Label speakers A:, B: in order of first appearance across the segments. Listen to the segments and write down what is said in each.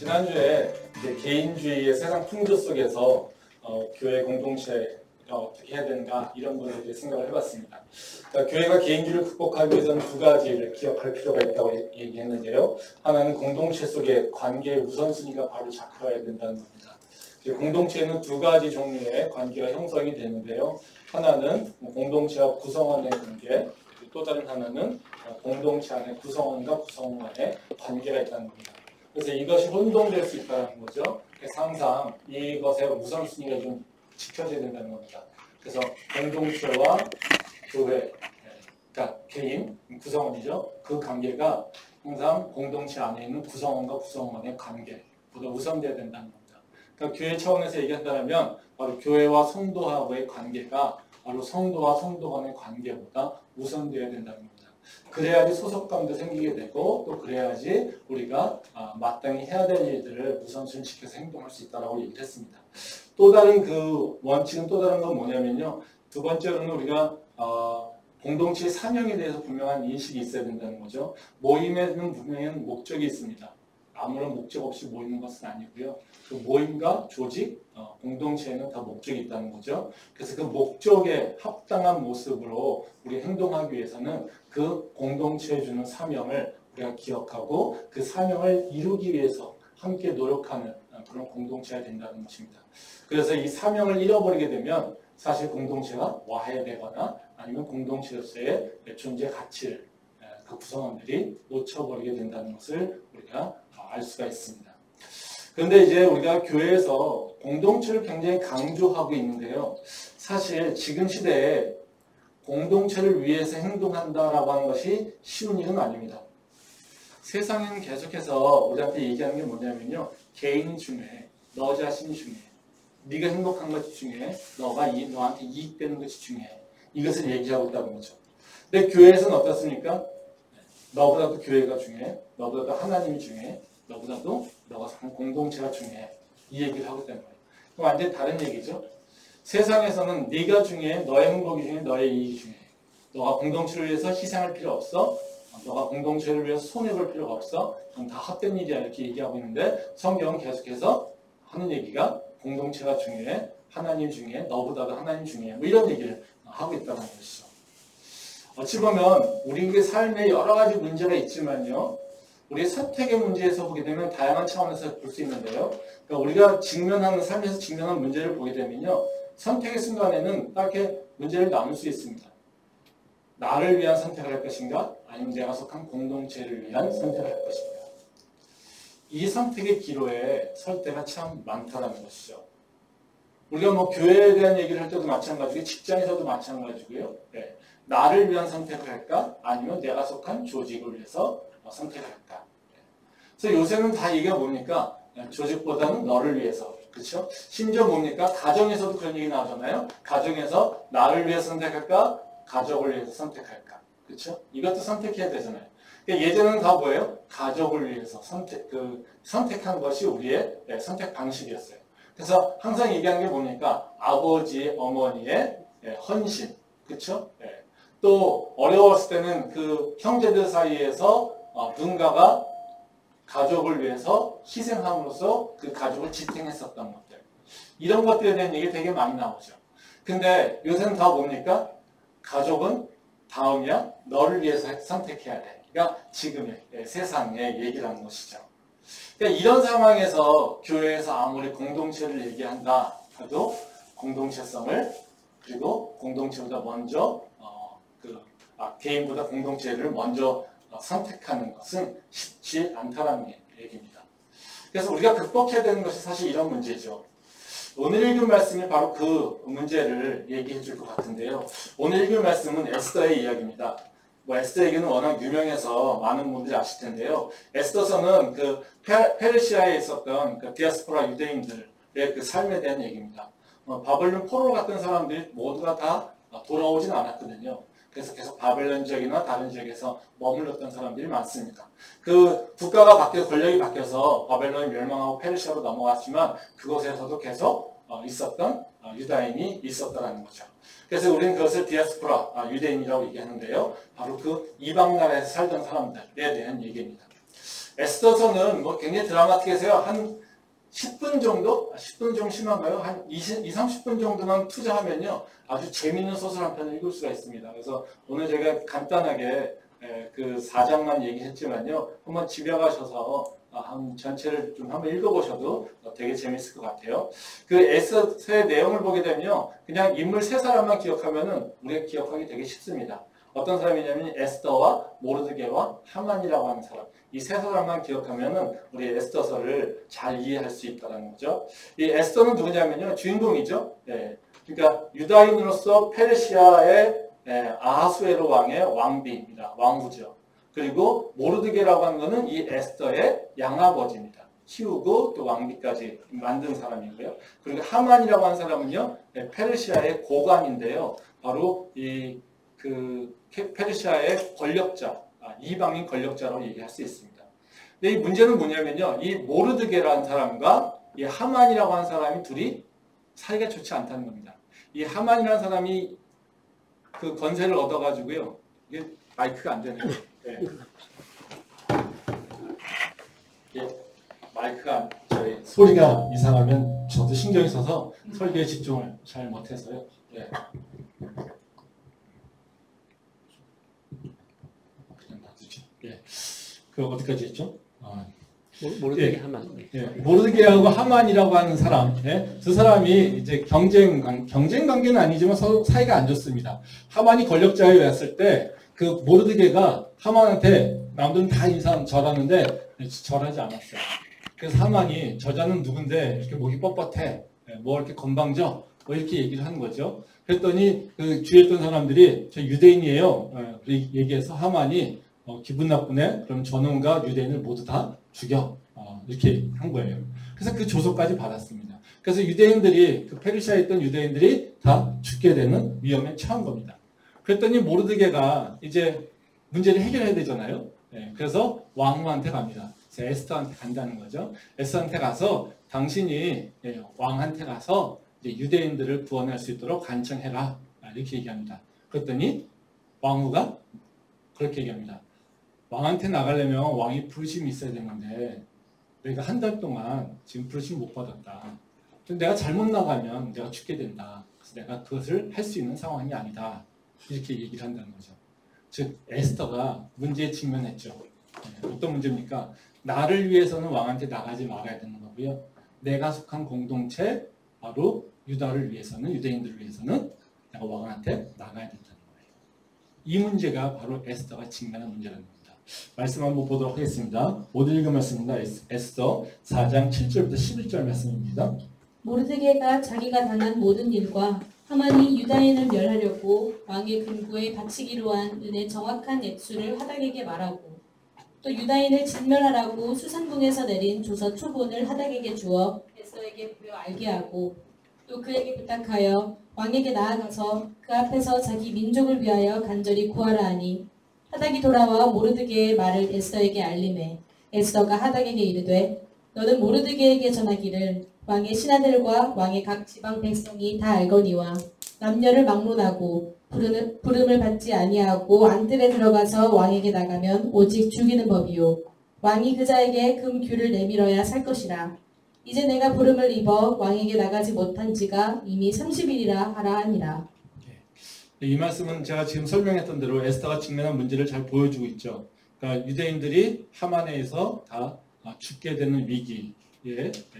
A: 지난주에 이제 개인주의의 세상 풍조 속에서 교회 공동체가 어떻게 해야 되는가 이런 부분에 생각을 해봤습니다. 그러니까 교회가 개인주의를 극복하기 위해서는 두 가지를 기억할 필요가 있다고 얘기했는데요. 하나는 공동체 속의 관계의 우선순위가 바로 잡혀야 된다는 겁니다. 공동체에는 두 가지 종류의 관계가 형성이 되는데요. 하나는 공동체와 구성원의 관계, 또 다른 하나는 공동체 안에 구성원과 구성원 간의 관계가 있다는 겁니다. 그래서 이것이 혼동될 수 있다는 거죠. 그래서 항상 이것의 우선순위가 좀 지켜져야 된다는 겁니다. 그래서 공동체와 교회, 그러니까 개인, 구성원이죠. 그 관계가 항상 공동체 안에 있는 구성원과 구성원의 관계보다 우선돼야 된다는 겁니다. 그러니까 교회 차원에서 얘기한다면 바로 교회와 성도하고의 관계가 바로 성도와 성도 간의 관계보다 우선돼야 된다는 겁니다. 그래야지 소속감도 생기게 되고 또 그래야지 우리가 마땅히 해야 될 일들을 우선순위 지켜서 행동할 수 있다고 얘기를 했습니다. 또 다른 그 원칙은 또 다른 건 뭐냐면요. 두 번째로는 우리가 공동체의 사명에 대해서 분명한 인식이 있어야 된다는 거죠. 모임에는 분명한 목적이 있습니다. 아무런 목적 없이 모이는 것은 아니고요. 그 모임과 조직, 공동체에는 다 목적이 있다는 거죠. 그래서 그 목적에 합당한 모습으로 우리 행동하기 위해서는 그 공동체에 주는 사명을 우리가 기억하고 그 사명을 이루기 위해서 함께 노력하는 그런 공동체가 된다는 것입니다. 그래서 이 사명을 잃어버리게 되면 사실 공동체가 와해되거나 아니면 공동체로서의 존재 가치를 그 구성원들이 놓쳐버리게 된다는 것을 우리가 알 수가 있습니다. 그런데 이제 우리가 교회에서 공동체를 굉장히 강조하고 있는데요. 사실 지금 시대에 공동체를 위해서 행동한다라고 하는 것이 쉬운 일은 아닙니다. 세상은 계속해서 우리한테 얘기하는 게 뭐냐면요. 개인이 중요해. 너 자신이 중요해. 네가 행복한 것이 중요해. 너한테 이익되는 것이 중요해. 이것을 얘기하고 있다는 거죠. 근데 교회에서는 어떻습니까? 너보다도 교회가 중요해. 너보다도 하나님이 중요해. 너보다도 너가 사는 공동체가 중요해. 이 얘기를 하고 있다는 거예요. 완전히 다른 얘기죠. 세상에서는 네가 중요해. 너의 행복이 중요해. 너의 이익이 중요해. 너가 공동체를 위해서 희생할 필요 없어. 너가 공동체를 위해서 손해볼 필요가 없어. 그건 다 헛된 일이야. 이렇게 얘기하고 있는데 성경은 계속해서 하는 얘기가 공동체가 중요해. 하나님 중요해. 너보다도 하나님 중요해. 뭐 이런 얘기를 하고 있다는 것이죠. 어찌 보면 우리의 삶에 여러 가지 문제가 있지만요. 우리의 선택의 문제에서 보게 되면 다양한 차원에서 볼 수 있는데요. 그러니까 우리가 삶에서 직면한 문제를 보게 되면요. 선택의 순간에는 딱히 문제를 나눌 수 있습니다. 나를 위한 선택을 할 것인가? 아니면 내가 속한 공동체를 위한 선택을 할 것인가? 이 선택의 기로에 설 때가 참 많다는 것이죠. 우리가 뭐 교회에 대한 얘기를 할 때도 마찬가지고 직장에서도 마찬가지고요. 네. 나를 위한 선택을 할까? 아니면 내가 속한 조직을 위해서 선택을 할까? 그래서 요새는 다 얘기가 뭡니까? 조직보다는 너를 위해서. 그렇죠? 심지어 뭡니까? 가정에서도 그런 얘기 나오잖아요. 가정에서 나를 위해서 선택할까? 가족을 위해서 선택할까? 그렇죠? 이것도 선택해야 되잖아요. 그러니까 예전에는 다 뭐예요? 가족을 위해서 선택한 것이 우리의 선택 방식이었어요. 그래서 항상 얘기하는 게 뭡니까? 아버지, 어머니의 헌신. 그렇죠? 또 어려웠을 때는 그 형제들 사이에서 누군가가 가족을 위해서 희생함으로써 그 가족을 지탱했었던 것들. 이런 것들에 대한 얘기 되게 많이 나오죠. 근데 요새는 다 뭡니까? 가족은 다음이야. 너를 위해서 선택해야 돼. 그러니까 지금의 세상의 얘기라는 것이죠. 그러니까 이런 상황에서 교회에서 아무리 공동체를 얘기한다 해도 공동체성을 그리고 공동체보다 먼저 개인보다 공동체를 먼저 선택하는 것은 쉽지 않다는 얘기입니다. 그래서 우리가 극복해야 되는 것이 사실 이런 문제죠. 오늘 읽은 말씀이 바로 그 문제를 얘기해 줄 것 같은데요. 오늘 읽은 말씀은 에스더의 이야기입니다. 에스더 얘기는 워낙 유명해서 많은 분들이 아실 텐데요. 에스더서는 그 페르시아에 있었던 그 디아스포라 유대인들의 그 삶에 대한 얘기입니다. 바벨론 포로 갔던 사람들이 모두가 다 돌아오진 않았거든요. 그래서 계속 바벨론 지역이나 다른 지역에서 머물렀던 사람들이 많습니다. 그 국가가 바뀌어 권력이 바뀌어서 바벨론이 멸망하고 페르시아로 넘어갔지만 그곳에서도 계속 있었던 유다인이 있었다는 거죠. 그래서 우리는 그것을 디아스포라 유대인이라고 얘기하는데요. 바로 그 이방 나라에서 살던 사람들에 대한 얘기입니다. 에스더서는 뭐 굉장히 드라마틱해서요. 한 10분 정도? 10분 좀 심한가요? 한 20, 30분 정도만 투자하면요. 아주 재밌는 소설 한 편을 읽을 수가 있습니다. 그래서 오늘 제가 간단하게 그 4장만 얘기했지만요. 한번 집에 가셔서 한 전체를 좀 한번 읽어보셔도 되게 재밌을 것 같아요. 그 에스더의 내용을 보게 되면요. 그냥 인물 세 사람만 기억하면은 우리가 기억하기 되게 쉽습니다. 어떤 사람이냐면 에스더와 모르드게와 하만이라고 하는 사람. 이 세 사람만 기억하면은 우리 에스더서를 잘 이해할 수 있다는 거죠. 이 에스더는 누구냐면요. 주인공이죠. 예. 그러니까 유다인으로서 페르시아의 아하수에로 왕의 왕비입니다. 왕후죠. 그리고 모르드게라고 하는 것은 이 에스더의 양아버지입니다. 키우고 또 왕비까지 만든 사람이고요. 그리고 하만이라고 하는 사람은요. 페르시아의 고관인데요. 바로 그 페르시아의 권력자, 이방인 권력자라고 얘기할 수 있습니다. 근데 이 문제는 뭐냐면요. 이 모르드게라는 사람과 이 하만이라고 하는 사람이 둘이 사이가 좋지 않다는 겁니다. 이 하만이라는 사람이 그 권세를 얻어가지고요. 이게 마이크가 안 되네요. 네. 예, 마이크가 저희 소리가 이상하면 저도 신경이 써서 설계에 집중을 잘 못해서요. 예. 예. 그 어디까지 했죠?
B: 모르드게 하만.
A: 예. 모르드게하고 하만이라고 하는 사람, 두 사람이 이제 경쟁 관계는 아니지만 서로 사이가 안 좋습니다. 하만이 권력자에 왔을 때 그 모르드게가 하만한테 남들은 다 인상 절하는데 절하지 않았어요. 그래서 하만이 저자는 누군데 이렇게 목이 뻣뻣해, 뭐 이렇게 건방져, 뭐 이렇게 얘기를 하는 거죠. 그랬더니 그 주위에 있던 사람들이 저 유대인이에요. 얘기해서 하만이 기분 나쁘네. 그럼 저놈과 유대인을 모두 다 죽여. 이렇게 한 거예요. 그래서 그 조서까지 받았습니다. 그래서 유대인들이 그 페르시아에 있던 유대인들이 다 죽게 되는 위험에 처한 겁니다. 그랬더니 모르드게가 이제 문제를 해결해야 되잖아요. 그래서 왕후한테 갑니다. 에스더한테 간다는 거죠. 에스더한테 가서 당신이 왕한테 가서 이제 유대인들을 구원할 수 있도록 간청해라. 이렇게 얘기합니다. 그랬더니 왕후가 그렇게 얘기합니다. 왕한테 나가려면 왕이 부르심이 있어야 되는데 내가 한 달 동안 지금 부르심 못 받았다. 내가 잘못 나가면 내가 죽게 된다. 그래서 내가 그것을 할 수 있는 상황이 아니다. 이렇게 얘기를 한다는 거죠. 즉 에스더가 문제에 직면했죠. 어떤 문제입니까? 나를 위해서는 왕한테 나가지 말아야 되는 거고요. 내가 속한 공동체 바로 유다를 위해서는 유대인들을 위해서는 내가 왕한테 나가야 된다는 거예요. 이 문제가 바로 에스더가 직면한 문제라는 겁니다. 말씀 한번 보도록 하겠습니다. 모두 읽은 말씀입니다. 에스더 4장 7절부터 11절 말씀입니다.
C: 모르드게가 자기가 당한 모든 일과 하만이 유다인을 멸하려고 왕의 금고에 바치기로 한 은의 정확한 액수를 하닥에게 말하고 또 유다인을 진멸하라고 수산궁에서 내린 조서 초본을 하닥에게 주어 에스더에게 보여 알게 하고 또 그에게 부탁하여 왕에게 나아가서 그 앞에서 자기 민족을 위하여 간절히 구하라 하니 하닥이 돌아와 모르드게의 말을 에스더에게 알림해 에스더가 하닥에게 이르되 너는 모르드게에게 전하기를 왕의 신하들과 왕의 각 지방 백성이 다 알거니와 남녀를 막론하고 부름을 받지 아니하고 안뜰에 들어가서 왕에게 나가면 오직 죽이는 법이요 왕이 그자에게 금규를 내밀어야 살 것이라. 이제 내가 부름을 입어 왕에게 나가지 못한 지가 이미 30일이라 하라 하니라.
A: 이 말씀은 제가 지금 설명했던 대로 에스더가 직면한 문제를 잘 보여주고 있죠. 그러니까 유대인들이 하만에 의해서 다 죽게 되는 위기에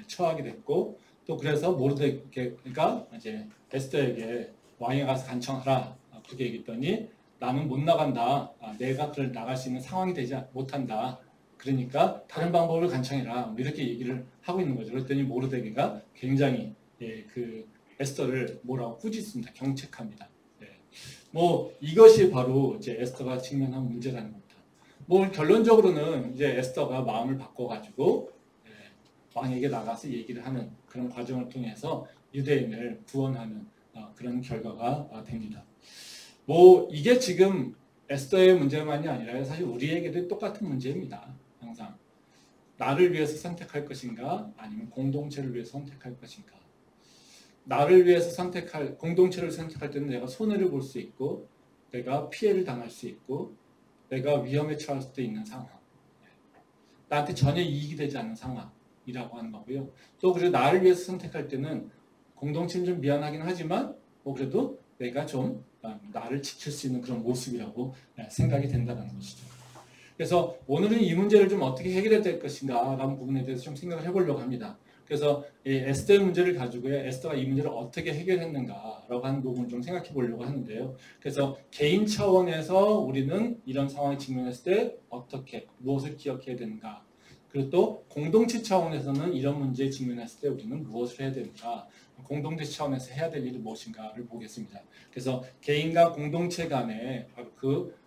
A: 처하게 됐고 또 그래서 모르드게가 이제 에스더에게 왕에 가서 간청하라 그렇게 얘기했더니 나는 못 나간다. 내가 그걸 나갈 수 있는 상황이 되지 못한다. 그러니까 다른 방법을 간청해라. 이렇게 얘기를 하고 있는 거죠. 그랬더니 모르드게가 굉장히 그 에스더를 뭐라고 꾸짖습니다. 경책합니다. 뭐 이것이 바로 이제 에스더가 직면한 문제라는 겁니다. 뭐 결론적으로는 이제 에스더가 마음을 바꿔가지고 왕에게 나가서 얘기를 하는 그런 과정을 통해서 유대인을 구원하는 그런 결과가 됩니다. 뭐 이게 지금 에스더의 문제만이 아니라 사실 우리에게도 똑같은 문제입니다. 항상 나를 위해서 선택할 것인가 아니면 공동체를 위해서 선택할 것인가. 나를 위해서 공동체를 선택할 때는 내가 손해를 볼 수 있고 내가 피해를 당할 수 있고 내가 위험에 처할 수도 있는 상황. 나한테 전혀 이익이 되지 않는 상황이라고 하는 거고요. 또 그리고 나를 위해서 선택할 때는 공동체는 좀 미안하긴 하지만 뭐 그래도 내가 좀 나를 지킬 수 있는 그런 모습이라고 생각이 된다는 것이죠. 그래서 오늘은 이 문제를 좀 어떻게 해결해야 될 것인가 라는 부분에 대해서 좀 생각을 해보려고 합니다. 그래서 이 에스더의 문제를 가지고 에스더가 이 문제를 어떻게 해결했는가라고 하는 부분을 좀 생각해 보려고 하는데요. 그래서 개인 차원에서 우리는 이런 상황에 직면했을 때 어떻게 무엇을 기억해야 되는가, 그리고 또 공동체 차원에서는 이런 문제에 직면했을 때 우리는 무엇을 해야 되는가, 공동체 차원에서 해야 될 일이 무엇인가를 보겠습니다. 그래서 개인과 공동체 간에 바로 그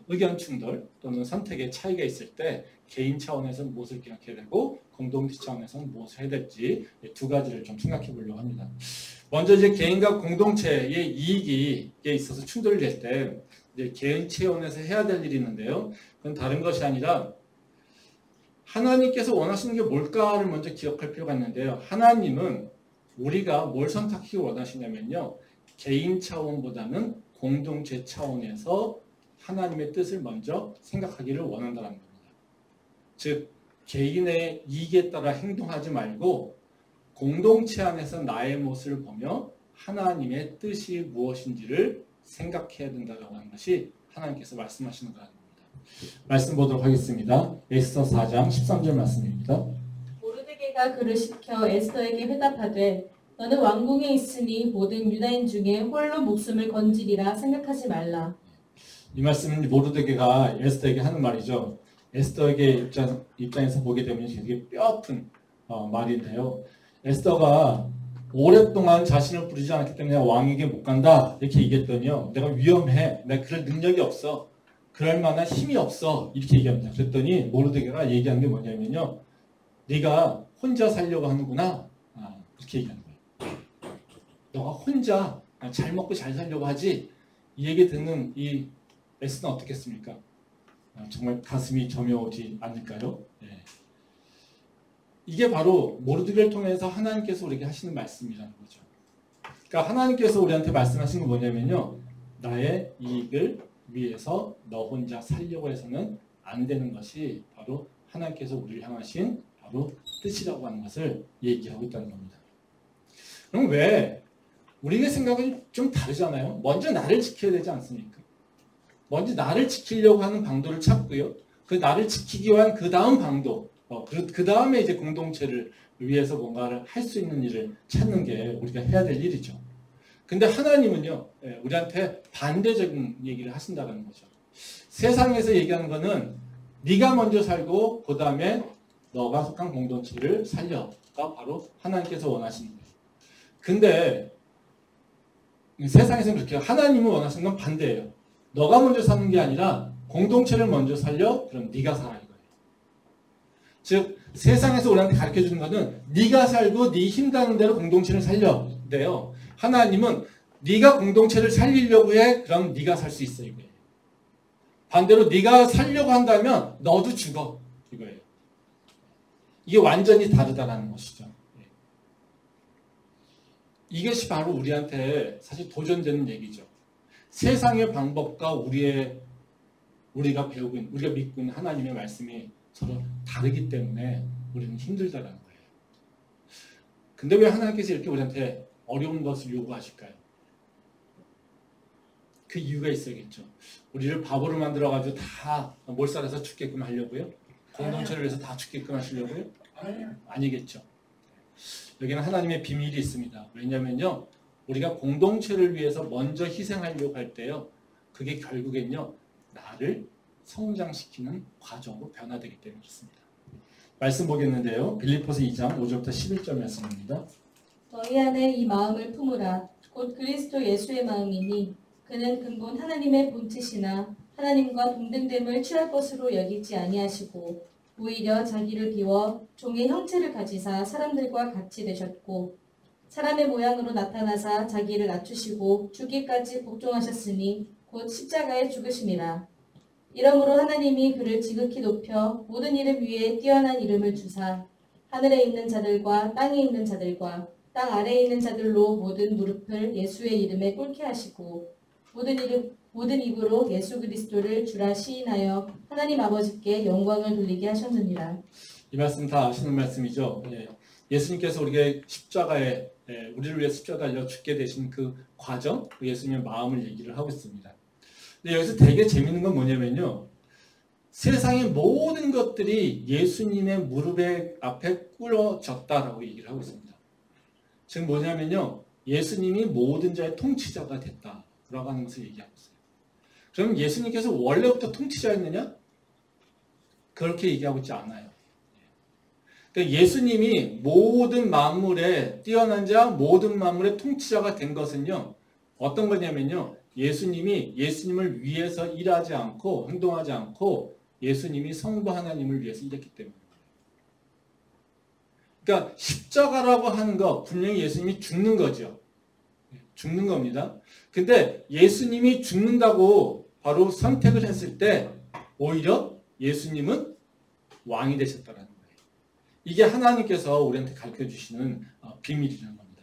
A: 의견 충돌 또는 선택의 차이가 있을 때 개인 차원에서는 무엇을 기억해야 되고 공동체 차원에서는 무엇을 해야 될지 두 가지를 좀 생각해 보려고 합니다. 먼저 이제 개인과 공동체의 이익에 있어서 충돌이 될 때 이제 개인 차원에서 해야 될 일이 있는데요. 그건 다른 것이 아니라 하나님께서 원하시는 게 뭘까를 먼저 기억할 필요가 있는데요. 하나님은 우리가 뭘 선택하기 원하시냐면요. 개인 차원보다는 공동체 차원에서 하나님의 뜻을 먼저 생각하기를 원한다는 겁니다. 즉 개인의 이익에 따라 행동하지 말고 공동체 안에서 나의 모습을 보며 하나님의 뜻이 무엇인지를 생각해야 된다고 하는 것이 하나님께서 말씀하시는 거라는 겁니다. 말씀 보도록 하겠습니다. 에스더 4장 13절 말씀입니다.
C: 모르드게가 그를 시켜 에스더에게 회답하되 너는 왕궁에 있으니 모든 유다인 중에 홀로 목숨을 건지리라 생각하지 말라.
A: 이 말씀은 모르드게가 에스더에게 하는 말이죠. 에스더에게 입장에서 보게 되면 되게 뼈아픈 말인데요. 에스더가 오랫동안 자신을 부르지 않았기 때문에 왕에게 못 간다 이렇게 얘기했더니요. 내가 위험해. 내가 그럴 능력이 없어. 그럴 만한 힘이 없어. 이렇게 얘기합니다. 그랬더니 모르드게가 얘기한 게 뭐냐면요. 네가 혼자 살려고 하는구나. 이렇게 얘기하는 거예요. 너가 혼자 잘 먹고 잘 살려고 하지. 이 얘기 듣는 이 에스더는 어떻겠습니까? 정말 가슴이 저며오지 않을까요? 네. 이게 바로 모르드게를 통해서 하나님께서 우리에게 하시는 말씀이라는 거죠. 그러니까 하나님께서 우리한테 말씀하신 건 뭐냐면요. 나의 이익을 위해서 너 혼자 살려고 해서는 안 되는 것이 바로 하나님께서 우리를 향하신 바로 뜻이라고 하는 것을 얘기하고 있다는 겁니다. 그럼 왜 우리의 생각은 좀 다르잖아요. 먼저 나를 지켜야 되지 않습니까? 먼저 나를 지키려고 하는 방도를 찾고요. 그 나를 지키기 위한 그 다음 방도, 그 다음에 이제 공동체를 위해서 뭔가를 할 수 있는 일을 찾는 게 우리가 해야 될 일이죠. 근데 하나님은요, 우리한테 반대적인 얘기를 하신다는 거죠. 세상에서 얘기하는 거는 네가 먼저 살고 그 다음에 너가 속한 공동체를 살려가 바로 하나님께서 원하시는 거예요. 근데 세상에서는 그렇게 하나님은 원하시는 건 반대예요. 너가 먼저 사는 게 아니라 공동체를 먼저 살려? 그럼 네가 살아 이거예요. 즉 세상에서 우리한테 가르쳐주는 거는 네가 살고 네 힘닿는 대로 공동체를 살려. 인데요. 하나님은 네가 공동체를 살리려고 해? 그럼 네가 살 수 있어 이거예요. 반대로 네가 살려고 한다면 너도 죽어 이거예요. 이게 완전히 다르다는 것이죠. 이것이 바로 우리한테 사실 도전되는 얘기죠. 세상의 방법과 우리가 배우고 있는, 우리가 믿고 있는 하나님의 말씀이 서로 다르기 때문에 우리는 힘들다는 거예요. 근데 왜 하나님께서 이렇게 우리한테 어려운 것을 요구하실까요? 그 이유가 있어야겠죠. 우리를 바보로 만들어가지고 다 몰살해서 죽게끔 하려고요? 공동체를 위해서 다 죽게끔 하시려고요? 아니겠죠. 여기는 하나님의 비밀이 있습니다. 왜냐면요. 우리가 공동체를 위해서 먼저 희생하려고 할 때요. 그게 결국엔요. 나를 성장시키는 과정으로 변화되기 때문에 그렇습니다. 말씀 보겠는데요. 빌립보서 2장 5절부터 11절 말씀입니다.
C: 너희 안에 이 마음을 품으라. 곧 그리스도 예수의 마음이니 그는 근본 하나님의 본체시나 하나님과 동등됨을 취할 것으로 여기지 아니하시고 오히려 자기를 비워 종의 형체를 가지사 사람들과 같이 되셨고 사람의 모양으로 나타나사 자기를 낮추시고 죽기까지 복종하셨으니 곧 십자가에 죽으심이라. 이러므로 하나님이 그를 지극히 높여 모든 이름 위에 뛰어난 이름을 주사 하늘에 있는 자들과 땅에 있는 자들과 땅 아래에 있는 자들로 모든 무릎을 예수의 이름에 꿇게 하시고 모든 입으로 예수 그리스도를 주라 시인하여 하나님 아버지께 영광을 돌리게 하셨느니라.
A: 이 말씀 다 아시는 말씀이죠. 예수님께서 우리에게 십자가에 우리를 위해 십자가 달려 죽게 되신 그 과정, 그 예수님의 마음을 얘기를 하고 있습니다. 근데 여기서 되게 재밌는 건 뭐냐면요. 세상의 모든 것들이 예수님의 무릎에 앞에 꿇어졌다라고 얘기를 하고 있습니다. 즉 뭐냐면요. 예수님이 모든 자의 통치자가 됐다라고 하는 것을 얘기하고 있어요. 그럼 예수님께서 원래부터 통치자였느냐? 그렇게 얘기하고 있지 않아요. 그러니까 예수님이 모든 만물에 뛰어난 자, 모든 만물의 통치자가 된 것은요. 어떤 거냐면요. 예수님을 위해서 일하지 않고 행동하지 않고 예수님이 성부 하나님을 위해서 일했기 때문입니다. 그러니까 십자가라고 하는 거 분명히 예수님이 죽는 거죠. 죽는 겁니다. 근데 예수님이 죽는다고 바로 선택을 했을 때 오히려 예수님은 왕이 되셨다라는 거예요. 이게 하나님께서 우리한테 가르쳐 주시는 비밀이라는 겁니다.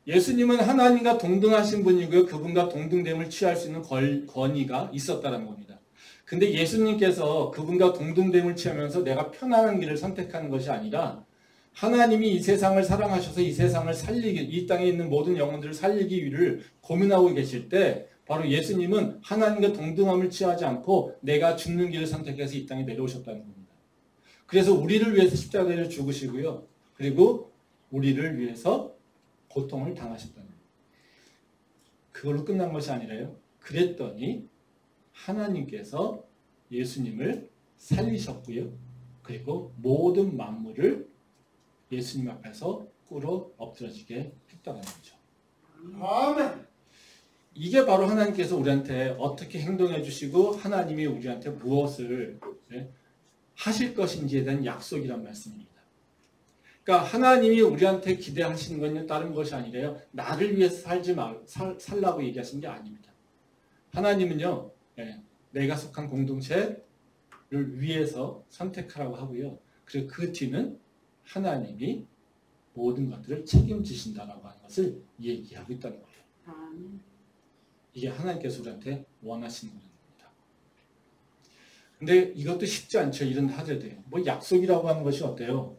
A: 예수님은 하나님과 동등하신 분이고요. 그분과 동등됨을 취할 수 있는 권위가 있었다는 겁니다. 근데 예수님께서 그분과 동등됨을 취하면서 내가 편안한 길을 선택하는 것이 아니라 하나님이 이 세상을 사랑하셔서 이 세상을 살리기, 이 땅에 있는 모든 영혼들을 살리기 위를 고민하고 계실 때 바로 예수님은 하나님과 동등함을 취하지 않고 내가 죽는 길을 선택해서 이 땅에 내려오셨다는 겁니다. 그래서 우리를 위해서 십자가를 죽으시고요. 그리고 우리를 위해서 고통을 당하셨다는 겁니다. 그걸로 끝난 것이 아니라요. 그랬더니 하나님께서 예수님을 살리셨고요. 그리고 모든 만물을 예수님 앞에서 꿇어 엎드러지게 했다는 거죠. 아멘. 이게 바로 하나님께서 우리한테 어떻게 행동해 주시고 하나님이 우리한테 무엇을 하실 것인지에 대한 약속이란 말씀입니다. 그러니까 하나님이 우리한테 기대하시는 건 다른 것이 아니라요. 나를 위해서 살라고 얘기하시는 게 아닙니다. 하나님은요. 내가 속한 공동체를 위해서 선택하라고 하고요. 그리고 그 뒤는 하나님이 모든 것들을 책임지신다라고 하는 것을 얘기하고 있다는 거예요. 이게 하나님께서 우리한테 원하시는 겁니다. 근데 이것도 쉽지 않죠. 이런 하더라도요. 뭐 약속이라고 하는 것이 어때요?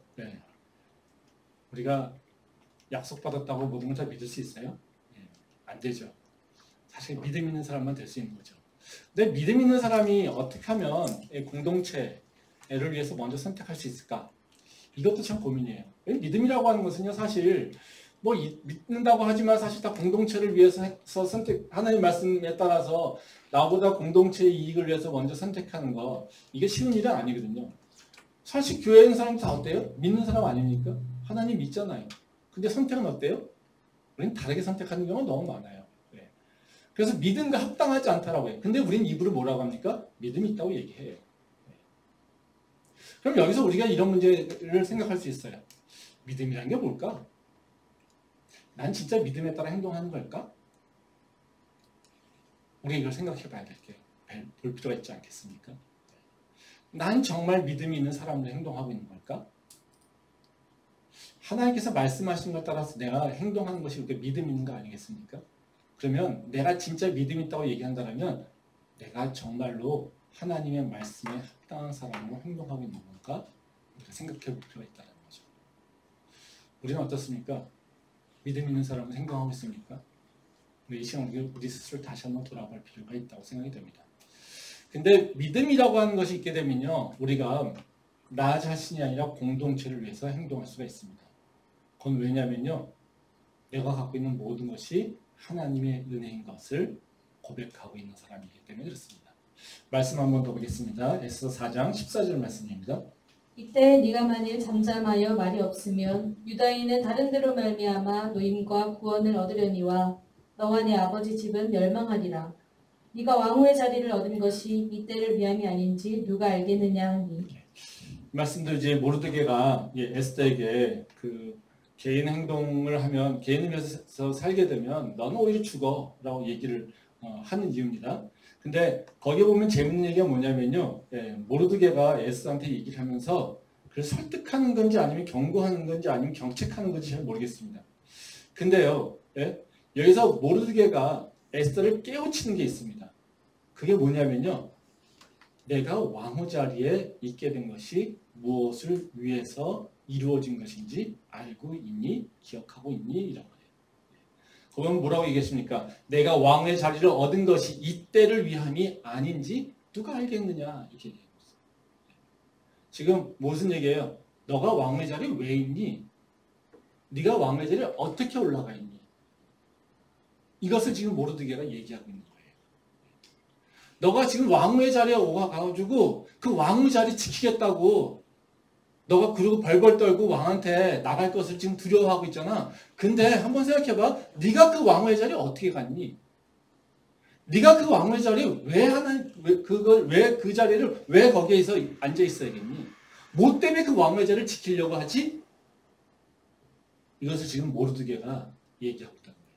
A: 우리가 약속받았다고 모든 걸 다 믿을 수 있어요? 안 되죠. 사실 믿음 있는 사람만 될 수 있는 거죠. 근데 믿음 있는 사람이 어떻게 하면 공동체를 위해서 먼저 선택할 수 있을까? 이것도 참 고민이에요. 믿음이라고 하는 것은요, 사실 뭐 믿는다고 하지만 사실 다 공동체를 위해서 하나님 말씀에 따라서 나보다 공동체의 이익을 위해서 먼저 선택하는 거, 이게 쉬운 일은 아니거든요. 사실 교회에 있는 사람도 다 어때요? 믿는 사람 아닙니까? 하나님 믿잖아요. 근데 선택은 어때요? 우리는 다르게 선택하는 경우가 너무 많아요. 그래서 믿음과 합당하지 않다라고 해요. 근데 우리는 입으로 뭐라고 합니까? 믿음이 있다고 얘기해요. 그럼 여기서 우리가 이런 문제를 생각할 수 있어요. 믿음이란 게 뭘까? 난 진짜 믿음에 따라 행동하는 걸까? 우리가 이걸 생각해 봐야 볼 필요가 있지 않겠습니까? 난 정말 믿음이 있는 사람으로 행동하고 있는 걸까? 하나님께서 말씀하신 것 따라서 내가 행동하는 것이 그렇게 믿음 있는 거 아니겠습니까? 그러면 내가 진짜 믿음 있다고 얘기한다면 내가 정말로 하나님의 말씀에 합당한 사람으로 행동하고 있는 건가? 우리가 생각해 볼 필요가 있다는 거죠. 우리는 어떻습니까? 믿음 있는 사람은 행동하고 있습니까? 이 시간 우리 스스로 다시 한번 돌아볼 필요가 있다고 생각이 됩니다. 근데 믿음이라고 하는 것이 있게 되면요, 우리가 나 자신이 아니라 공동체를 위해서 행동할 수가 있습니다. 그건 왜냐면요, 내가 갖고 있는 모든 것이 하나님의 은혜인 것을 고백하고 있는 사람이기 때문에 그렇습니다. 말씀 한번 더 보겠습니다. 에스더 4장 14절 말씀입니다.
C: 이때 네가 만일 잠잠하여 말이 없으면 유다인은 다른 데로 말미암아 노임과 구원을 얻으려니와 너와 네 아버지 집은 멸망하리라. 네가 왕후의 자리를 얻은 것이 이때를 위함이 아닌지 누가 알겠느냐 하니.
A: 말씀도 이제 모르드게가 에스더에게 그 개인 행동을 하면 개인을 위해서 살게 되면 너는 오히려 죽어라고 얘기를 하는 이유입니다. 근데 거기에 보면 재밌는 얘기가 뭐냐면요, 모르드게가 에스더한테 얘기를 하면서 그걸 설득하는 건지 아니면 경고하는 건지 아니면 경책하는 건지 잘 모르겠습니다. 근데요, 여기서 모르드게가 에스더를 깨우치는 게 있습니다. 그게 뭐냐면요. 내가 왕후 자리에 있게 된 것이 무엇을 위해서 이루어진 것인지 알고 있니? 기억하고 있니? 이런 거예요. 그러면 뭐라고 얘기했습니까? 내가 왕의 자리를 얻은 것이 이때를 위함이 아닌지 누가 알겠느냐? 이렇게 얘기했어요. 지금 무슨 얘기예요? 너가 왕의 자리에 왜 있니? 네가 왕의 자리에 어떻게 올라가 있니? 이것을 지금 모르드게가 얘기하고 있는 거예요. 너가 지금 왕의 자리에 오가가지고 그 왕의 자리 지키겠다고 너가 그러고 벌벌 떨고 왕한테 나갈 것을 지금 두려워하고 있잖아. 근데 한번 생각해봐. 네가 그 왕의 자리에 어떻게 갔니? 네가 그 왕의 자리에 왜 그 자리를 왜 거기에서 앉아 있어야겠니? 뭐 때문에 그 왕의 자리를 지키려고 하지? 이것을 지금 모르드게가 얘기하고 있다는 거예요.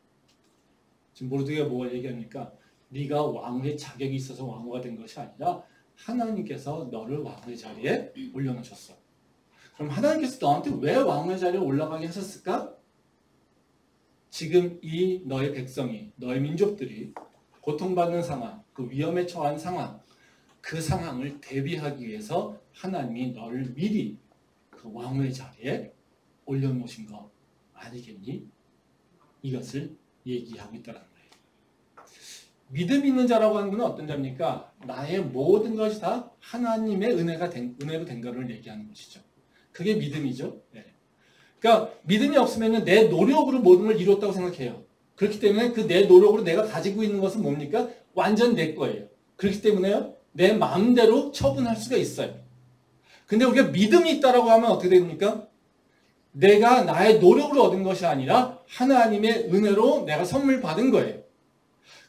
A: 지금 모르드게가 뭐가 얘기합니까? 네가 왕의 자격이 있어서 왕후가 된 것이 아니라 하나님께서 너를 왕의 자리에 올려놓으셨어. 그럼 하나님께서 너한테 왜 왕의 자리에 올라가게 하셨을까? 지금 이 너의 백성이, 너의 민족들이 고통받는 상황, 그 위험에 처한 상황, 그 상황을 대비하기 위해서 하나님이 너를 미리 그 왕의 자리에 올려놓으신 거 아니겠니? 이것을 얘기하고 있다는 거예요. 믿음 있는 자라고 하는 건 어떤 자입니까? 나의 모든 것이 다 하나님의 은혜로 된 것을 얘기하는 것이죠. 그게 믿음이죠. 네. 그러니까 믿음이 없으면 내 노력으로 모든 걸 이뤘다고 생각해요. 그렇기 때문에 그 내 노력으로 내가 가지고 있는 것은 뭡니까? 완전 내 거예요. 그렇기 때문에요. 내 마음대로 처분할 수가 있어요. 근데 우리가 믿음이 있다라고 하면 어떻게 됩니까? 내가 나의 노력으로 얻은 것이 아니라 하나님의 은혜로 내가 선물 받은 거예요.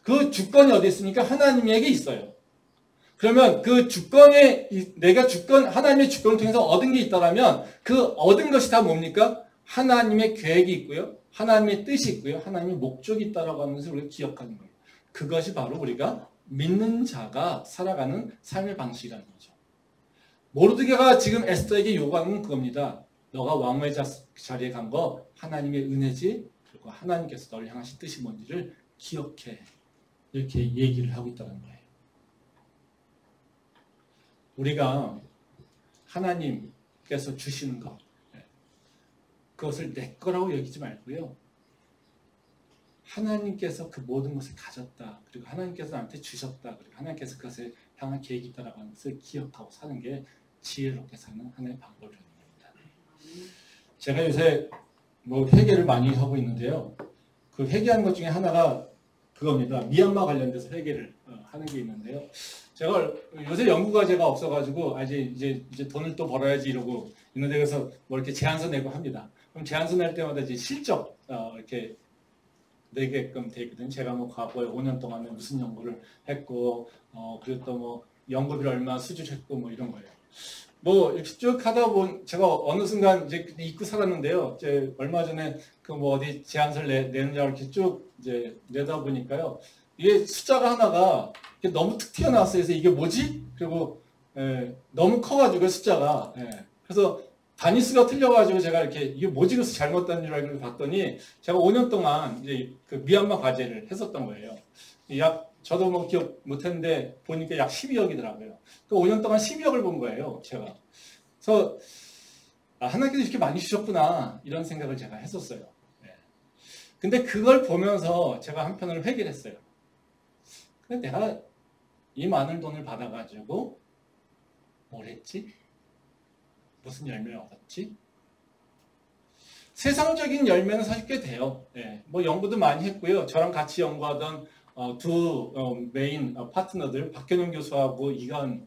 A: 그 주권이 어디 있습니까? 하나님에게 있어요. 그러면 그 주권에 하나님의 주권을 통해서 얻은 게 있다라면 그 얻은 것이 다 뭡니까? 하나님의 계획이 있고요. 하나님의 뜻이 있고요. 하나님의 목적이 있다라고 하는 것을 우리가 기억하는 거예요. 그것이 바로 우리가 믿는 자가 살아가는 삶의 방식이라는 거죠. 모르드게가 지금 에스더에게 요구하는 건 그겁니다. 너가 왕의 자리에 간 거 하나님의 은혜지. 그리고 하나님께서 너를 향하신 뜻이 뭔지를 기억해. 이렇게 얘기를 하고 있다는 거예요. 우리가 하나님께서 주시는 것, 그것을 내 거라고 여기지 말고요. 하나님께서 그 모든 것을 가졌다. 그리고 하나님께서 나한테 주셨다. 그리고 하나님께서 그것을 향한 계획이 있다라고 하는 것을 기억하고 사는 게 지혜롭게 사는 하나의 방법이라는 겁니다. 제가 요새 회개를 많이 하고 있는데요. 그 회개하는 것 중에 하나가 그겁니다. 미얀마 관련돼서 회개를 하는 게 있는데요. 제가 요새 연구과제가 없어가지고 이제 돈을 또 벌어야지 이러고 있는데 그래서 이렇게 제안서 내고 합니다. 그럼 제안서 낼 때마다 이제 실적 이렇게 내게끔 돼 있거든요. 제가 과거에 5년 동안에 무슨 연구를 했고 그리고 또 연구비를 얼마 수주했고 이런 거예요. 이렇게 쭉 하다 보면 제가 어느 순간 이제 잊고 살았는데요. 이제 얼마 전에 어디 제안서를 내느냐고 이렇게 쭉 이제 내다 보니까요. 이게 숫자가 하나가 너무 툭 튀어나왔어요. 그래서 이게 뭐지? 그리고 너무 커가지고 숫자가 그래서 단위수가 틀려가지고 제가 이게 뭐지? 그래서 잘못 단줄 알고 봤더니 제가 5년 동안 이제 그 미얀마 과제를 했었던 거예요. 저도 기억 못했는데 보니까 약 12억이더라고요. 그 5년 동안 12억을 본 거예요, 제가. 그래서 하나님께서 이렇게 많이 주셨구나 이런 생각을 제가 했었어요. 근데 그걸 보면서 제가 한편으로 회개를 했어요. 근데 내가 이 많은 돈을 받아가지고 뭘 했지? 무슨 열매를 얻었지? 세상적인 열매는 사실 꽤 돼요. 연구도 많이 했고요. 저랑 같이 연구하던 두 메인 파트너들 박현영 교수하고 이가은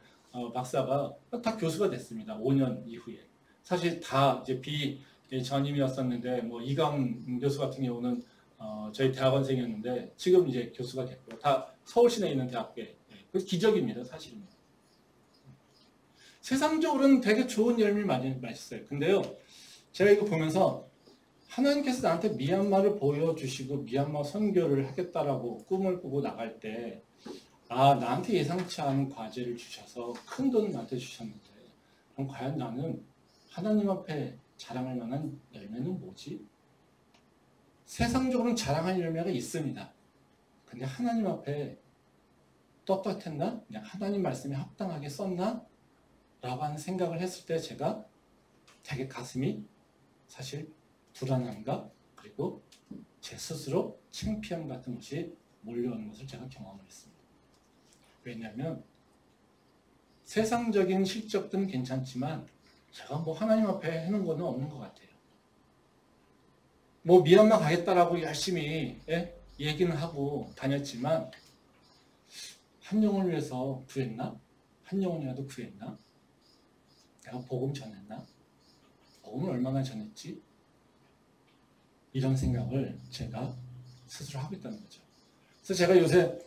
A: 박사가 다 교수가 됐습니다. 5년 이후에. 사실 다 이제 전임이었었는데 이가은 교수 같은 경우는 저희 대학원생이었는데 지금 이제 교수가 됐고 다 서울시내에 있는 대학교에. 그래서 기적입니다. 사실은. 세상적으로는 되게 좋은 열매를 많이 맛있어요. 근데요. 제가 이거 보면서 하나님께서 나한테 미얀마를 보여주시고 미얀마 선교를 하겠다라고 꿈을 꾸고 나갈 때 나한테 예상치 않은 과제를 주셔서 큰 돈을 나한테 주셨는데 그럼 과연 나는 하나님 앞에 자랑할 만한 열매는 뭐지? 세상적으로는 자랑할 열매가 있습니다. 근데 하나님 앞에 떳떳했나? 그냥 하나님 말씀에 합당하게 썼나? 라고 하는 생각을 했을 때 제가 되게 가슴이 사실 불안함과 그리고 제 스스로 창피함 같은 것이 몰려오는 것을 제가 경험을 했습니다. 왜냐하면 세상적인 실적들은 괜찮지만 제가 뭐 하나님 앞에 해놓은 거는 없는 것 같아요. 뭐 미얀마 가겠다라고 열심히 얘기는 하고 다녔지만 한 영혼을 위해서 구했나? 한 영혼이라도 구했나? 내가 복음 전했나? 복음을 얼마나 전했지? 이런 생각을 제가 스스로 하고 있다는 거죠. 그래서 제가 요새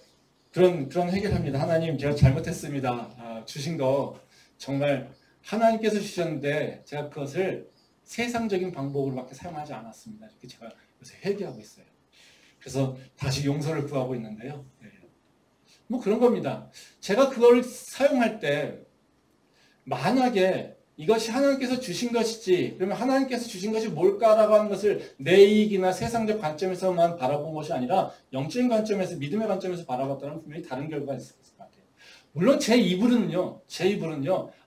A: 그런 해결합니다. 하나님, 제가 잘못했습니다. 주신 거 정말 하나님께서 주셨는데 제가 그것을 세상적인 방법으로밖에 사용하지 않았습니다. 이렇게 제가 요새 회개하고 있어요. 그래서 다시 용서를 구하고 있는데요. 뭐 그런 겁니다. 제가 그걸 사용할 때 만약에 이것이 하나님께서 주신 것이지, 그러면 하나님께서 주신 것이 뭘까라고 하는 것을 내 이익이나 세상적 관점에서만 바라본 것이 아니라 영적인 관점에서, 믿음의 관점에서 바라봤다면 분명히 다른 결과가 있을 것 같아요. 물론 제 입으로는요,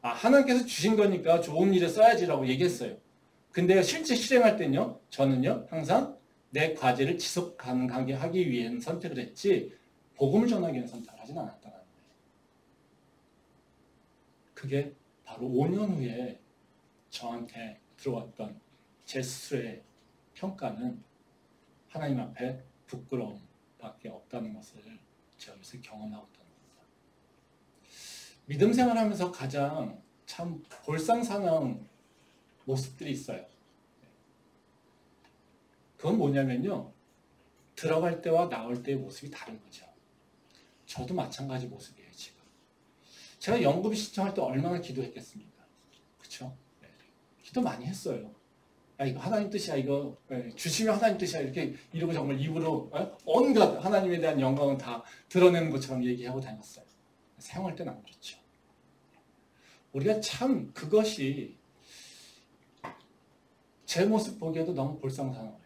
A: 하나님께서 주신 거니까 좋은 일에 써야지라고 얘기했어요. 근데 실제 실행할 때는요, 저는요, 항상 내 과제를 지속 가능하게 하기 위한 선택을 했지, 복음을 전하기 위한 선택을 하진 않았다는 거예요. 그게 바로 5년 후에 저한테 들어왔던 제 스스로의 평가는 하나님 앞에 부끄러움밖에 없다는 것을 제가 요새 경험하고 있다는 겁니다. 믿음 생활하면서 가장 참 볼상사나운 모습들이 있어요. 그건 뭐냐면요, 들어갈 때와 나올 때의 모습이 다른 거죠. 저도 마찬가지 모습이에요, 지금. 제가 연구비 신청할 때 얼마나 기도했겠습니까? 그쵸? 네. 기도 많이 했어요. 야, 이거 하나님 뜻이야, 이거 주시면 하나님 뜻이야, 이러고 정말 입으로 온갖 하나님에 대한 영광은 다 드러내는 것처럼 얘기하고 다녔어요. 사용할 때는 안 그렇죠. 우리가 참 그것이 제 모습 보기에도 너무 볼상사나워요.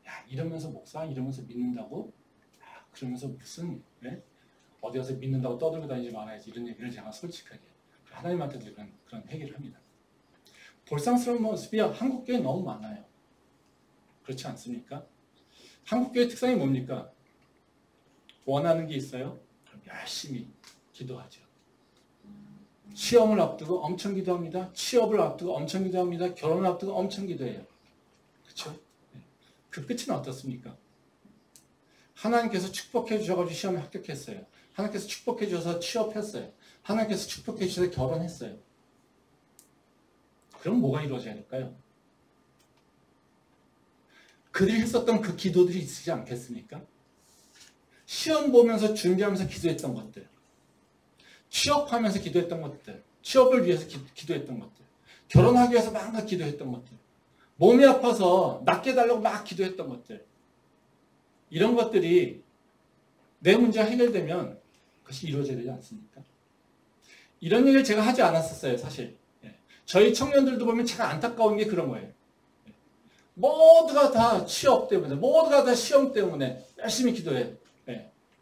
A: 야, 이러면서 목사, 이러면서 믿는다고? 야, 그러면서 무슨 어디 가서 믿는다고 떠들고 다니지 말아야지, 이런 얘기를 제가 솔직하게 하나님한테도 그런 회개를 합니다. 볼상스러운 모습이 한국교회에 너무 많아요. 그렇지 않습니까? 한국교회 특성이 뭡니까? 원하는 게 있어요? 그럼 열심히 기도하죠. 시험을 앞두고 엄청 기도합니다. 취업을 앞두고 엄청 기도합니다. 결혼을 앞두고 엄청 기도해요. 그렇죠? 그 끝은 어떻습니까? 하나님께서 축복해 주셔가지고 시험에 합격했어요. 하나님께서 축복해 주셔서 취업했어요. 하나님께서 축복해 주셔서 결혼했어요. 그럼 뭐가 이루어져야 될까요? 그들이 했었던 그 기도들이 있지 않겠습니까? 시험 보면서 준비하면서 기도했던 것들, 취업하면서 기도했던 것들, 취업을 위해서 기도했던 것들, 결혼하기 위해서 막 기도했던 것들, 몸이 아파서 낫게 해달라고 막 기도했던 것들, 이런 것들이 내 문제가 해결되면 그것이 이루어져야 되지 않습니까? 이런 얘기를 제가 하지 않았었어요, 사실. 저희 청년들도 보면 제가 안타까운 게 그런 거예요. 모두가 다 취업 때문에, 모두가 다 시험 때문에 열심히 기도해요.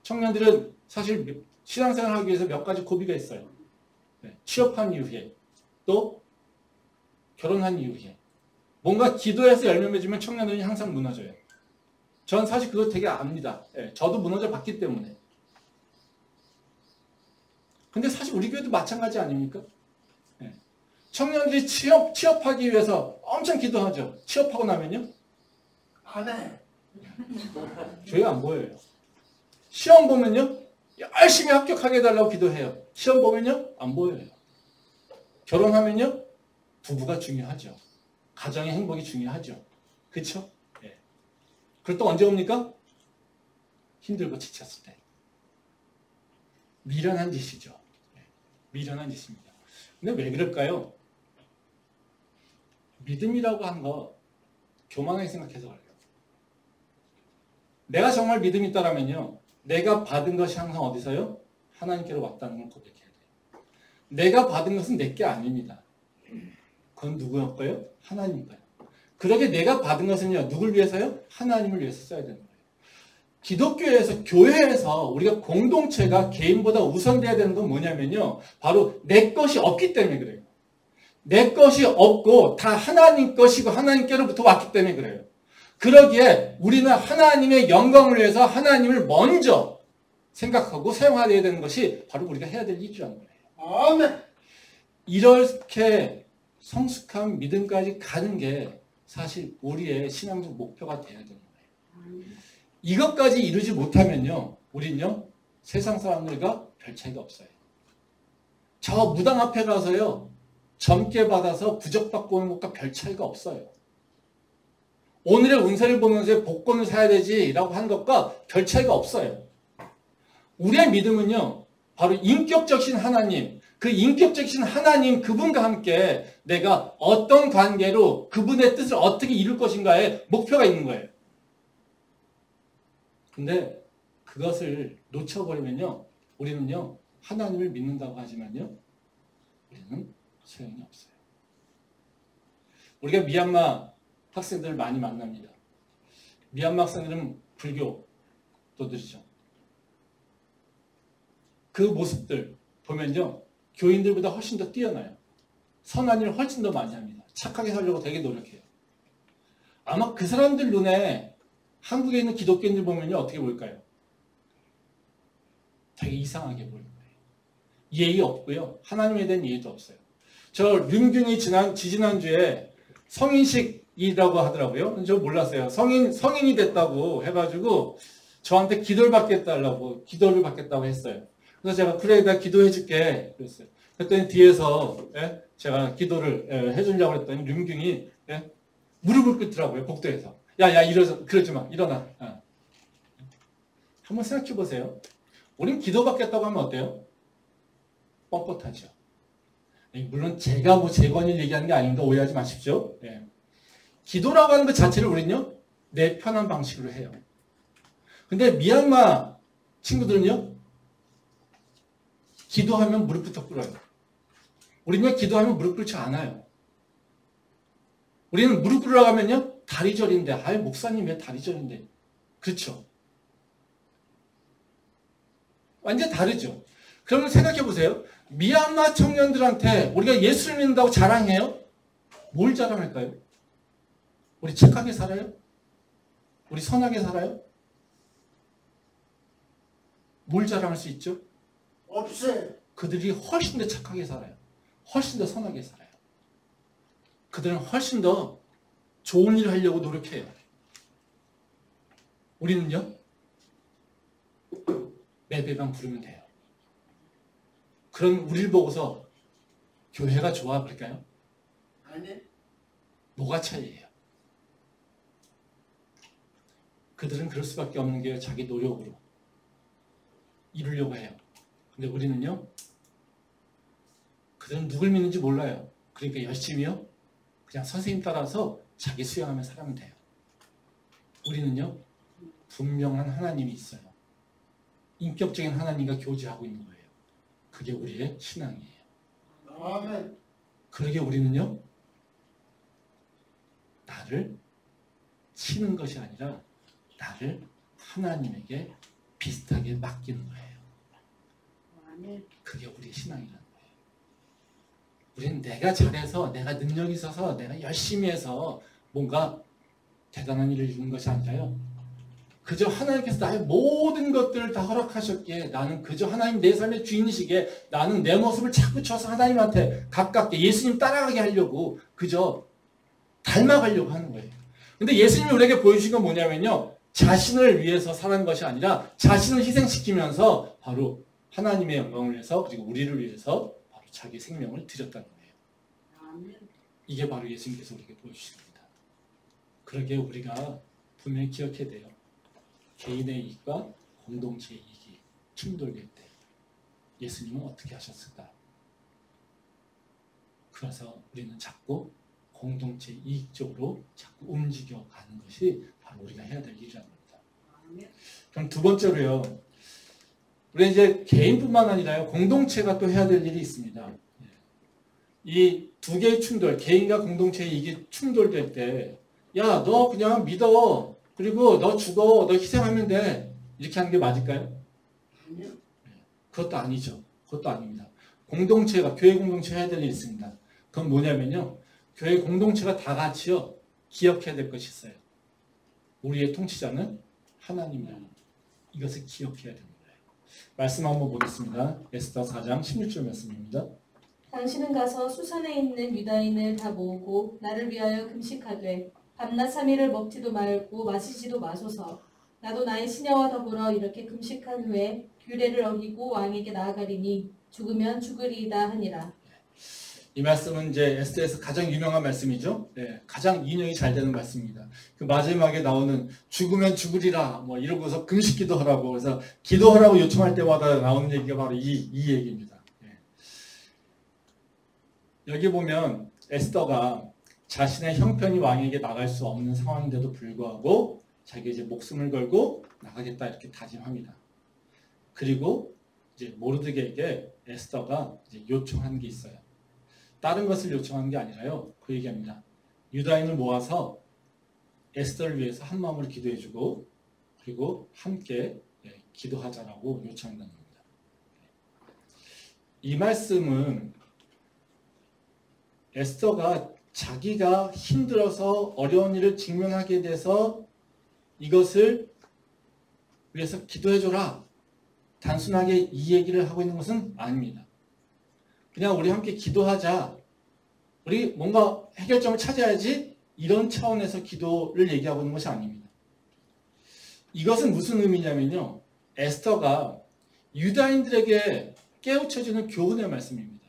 A: 청년들은 사실 신앙생활 하기 위해서 몇 가지 고비가 있어요. 취업한 이후에, 또 결혼한 이후에. 뭔가 기도해서 열매 맺으면 청년들이 항상 무너져요. 전 사실 그거 되게 압니다. 저도 무너져 봤기 때문에. 근데 사실 우리 교회도 마찬가지 아닙니까? 청년들이 취업하기 위해서 엄청 기도하죠. 취업하고 나면요? 안 해. 교회 안 보여요. 시험 보면요? 열심히 합격하게 해달라고 기도해요. 시험 보면요? 안 보여요. 결혼하면요? 부부가 중요하죠. 가정의 행복이 중요하죠. 그렇죠? 그럴 때 언제 옵니까? 힘들고 지쳤을 때. 미련한 짓이죠. 미련한 짓입니다. 근데 왜 그럴까요? 믿음이라고 하는 거 교만하게 생각해서 그래요. 내가 정말 믿음이 있다라면요, 내가 받은 것이 항상 어디서요? 하나님께로 왔다는 걸 고백해야 돼요. 내가 받은 것은 내 게 아닙니다. 그건 누구의 거예요? 하나님 거예요. 그러게 내가 받은 것은요, 누굴 위해서요? 하나님을 위해서 써야 되는 거예요.
D: 기독교에서 교회에서 우리가 공동체가 개인보다 우선돼야 되는 건 뭐냐면요. 바로 내 것이 없기 때문에 그래요. 내 것이 없고 다 하나님 것이고 하나님께로부터 왔기 때문에 그래요. 그러기에 우리는 하나님의 영광을 위해서 하나님을 먼저 생각하고 사용해야 되는 것이 바로 우리가 해야 될 일이라는 거예요.
E: 아멘.
D: 이렇게 성숙한 믿음까지 가는 게 사실 우리의 신앙적 목표가 돼야 되는 거예요. 이것까지 이루지 못하면요, 우린요, 세상 사람들과 별 차이가 없어요. 저 무당 앞에 가서요, 점괘 받아서 부적받고 오는 것과 별 차이가 없어요. 오늘의 운세를 보면서 복권을 사야 되지라고 하는 것과 별 차이가 없어요. 우리의 믿음은요, 바로 인격적이신 하나님, 그 인격적이신 하나님 그분과 함께 내가 어떤 관계로 그분의 뜻을 어떻게 이룰 것인가에 목표가 있는 거예요. 근데 그것을 놓쳐버리면요, 우리는요, 하나님을 믿는다고 하지만요, 우리는 소용이 없어요. 우리가 미얀마 학생들을 많이 만납니다. 미얀마 학생들은 불교도들이죠. 그 모습들 보면요, 교인들보다 훨씬 더 뛰어나요. 선한 일을 훨씬 더 많이 합니다. 착하게 살려고 되게 노력해요. 아마 그 사람들 눈에 한국에 있는 기독교인들 보면요, 어떻게 볼까요? 되게 이상하게 보일 거예요. 예의 없고요, 하나님에 대한 예의도 없어요. 저 륜균이 지지난주에 성인식이라고 하더라고요. 저 몰랐어요. 성인이 됐다고 해가지고 저한테 기도를 받겠다고 했어요. 그래서 제가 그래, 나 기도해 줄게 그랬어요. 그랬더니 뒤에서 제가 기도를 해주려고 했더니 륜균이 무릎을 꿇더라고요. 복도에서. 야, 그러지 마. 일어나. 한번 생각해 보세요. 우린 기도 받겠다고 하면 어때요? 뻣뻣하죠. 물론 제가 뭐 제 권위를 얘기하는 게 아닙니다. 오해하지 마십시오. 기도라고 하는 것 자체를 우리는요, 내 편한 방식으로 해요. 근데 미얀마 친구들은요, 기도하면 무릎부터 꿇어요. 우리는 기도하면 무릎 꿇지 않아요. 우리는 무릎 꿇으라고 하면요, 다리절인데, 아유, 목사님 왜 다리절인데? 그렇죠. 완전 다르죠. 그러면 생각해 보세요. 미얀마 청년들한테 우리가 예수를 믿는다고 자랑해요? 뭘 자랑할까요? 우리 착하게 살아요? 우리 선하게 살아요? 뭘 자랑할 수 있죠?
E: 없어요.
D: 그들이 훨씬 더 착하게 살아요. 훨씬 더 선하게 살아요. 그들은 훨씬 더 좋은 일을 하려고 노력해요. 우리는요, 매배만 부르면 돼요. 그럼 우리를 보고서 교회가 좋아 그럴까요?
E: 아니.
D: 뭐가 차이예요? 그들은 그럴 수밖에 없는 게 자기 노력으로 이루려고 해요. 근데 우리는요, 그들은 누굴 믿는지 몰라요. 그러니까 열심히요, 그냥 선생님 따라서 자기 수양하며 살면 돼요. 우리는요, 분명한 하나님이 있어요. 인격적인 하나님과 교제하고 있는 거예요. 그게 우리의 신앙이에요.
E: 아멘.
D: 그러게 우리는요, 나를 치는 것이 아니라 나를 하나님에게 비슷하게 맡기는 거예요.
E: 아멘.
D: 그게 우리의 신앙이라는 거예요. 우리는 내가 잘해서, 내가 능력이 있어서, 내가 열심히 해서 뭔가 대단한 일을 이루는 것이 아니라요, 그저 하나님께서 나의 모든 것들을 다 허락하셨기에 나는 그저 하나님 내 삶의 주인이시기에 나는 내 모습을 자꾸 쳐서 하나님한테 가깝게 예수님 따라가게 하려고 그저 닮아가려고 하는 거예요. 근데 예수님이 우리에게 보여주신 건 뭐냐면요, 자신을 위해서 사는 것이 아니라 자신을 희생시키면서 바로 하나님의 영광을 위해서, 그리고 우리를 위해서 바로 자기 생명을 드렸다는 거예요.
E: 아멘.
D: 이게 바로 예수님께서 우리에게 보여주신 겁니다. 그러게 우리가 분명히 기억해야 돼요. 개인의 이익과 공동체의 이익이 충돌될 때 예수님은 어떻게 하셨을까? 그래서 우리는 자꾸 공동체 이익 쪽으로 자꾸 움직여가는 것이 바로 우리가 해야 될 일이라는 겁니다. 그럼 두 번째로요, 우리 이제 개인뿐만 아니라요, 공동체가 또 해야 될 일이 있습니다. 이 두 개의 충돌, 개인과 공동체의 이익이 충돌될 때, 야, 너 그냥 믿어. 그리고 너 죽어. 너 희생하면 돼. 이렇게 하는 게 맞을까요?
E: 아니요.
D: 그것도 아니죠. 그것도 아닙니다. 공동체가, 교회 공동체가 해야 될 일이 있습니다. 그건 뭐냐면요. 교회 공동체가 다 같이요. 기억해야 될 것이 있어요. 우리의 통치자는 하나님이라는 이것을 기억해야 됩니다. 말씀 한번 보겠습니다. 에스더 4장 16절 말씀입니다.
C: 당신은 가서 수산에 있는 유다인을 다 모으고 나를 위하여 금식하되 밤낮 3일을 먹지도 말고 마시지도 마소서. 나도 나의 시녀와 더불어 이렇게 금식한 후에 규례를 어기고 왕에게 나아가리니 죽으면 죽으리이다 하니라.
D: 이 말씀은 이제 에스더에서 가장 유명한 말씀이죠. 네, 가장 인용이 잘 되는 말씀입니다. 그 마지막에 나오는 죽으면 죽으리라 뭐 이러고서 금식 기도하라고 그래서 기도하라고 요청할 때마다 나오는 얘기가 바로 이 얘기입니다. 네. 여기 보면 에스더가 자신의 형편이 왕에게 나갈 수 없는 상황인데도 불구하고 자기 이제 목숨을 걸고 나가겠다 이렇게 다짐합니다. 그리고 이제 모르드게에게 에스더가 이제 요청한 게 있어요. 다른 것을 요청한 게 아니라요. 그 얘기합니다. 유다인을 모아서 에스더를 위해서 한 마음으로 기도해주고 그리고 함께 기도하자라고 요청한다는 겁니다. 이 말씀은 에스더가 자기가 힘들어서 어려운 일을 직면하게 돼서 이것을 위해서 기도해줘라. 단순하게 이 얘기를 하고 있는 것은 아닙니다. 그냥 우리 함께 기도하자. 우리 뭔가 해결점을 찾아야지. 이런 차원에서 기도를 얘기하고 있는 것이 아닙니다. 이것은 무슨 의미냐면요. 에스더가 유다인들에게 깨우쳐주는 교훈의 말씀입니다.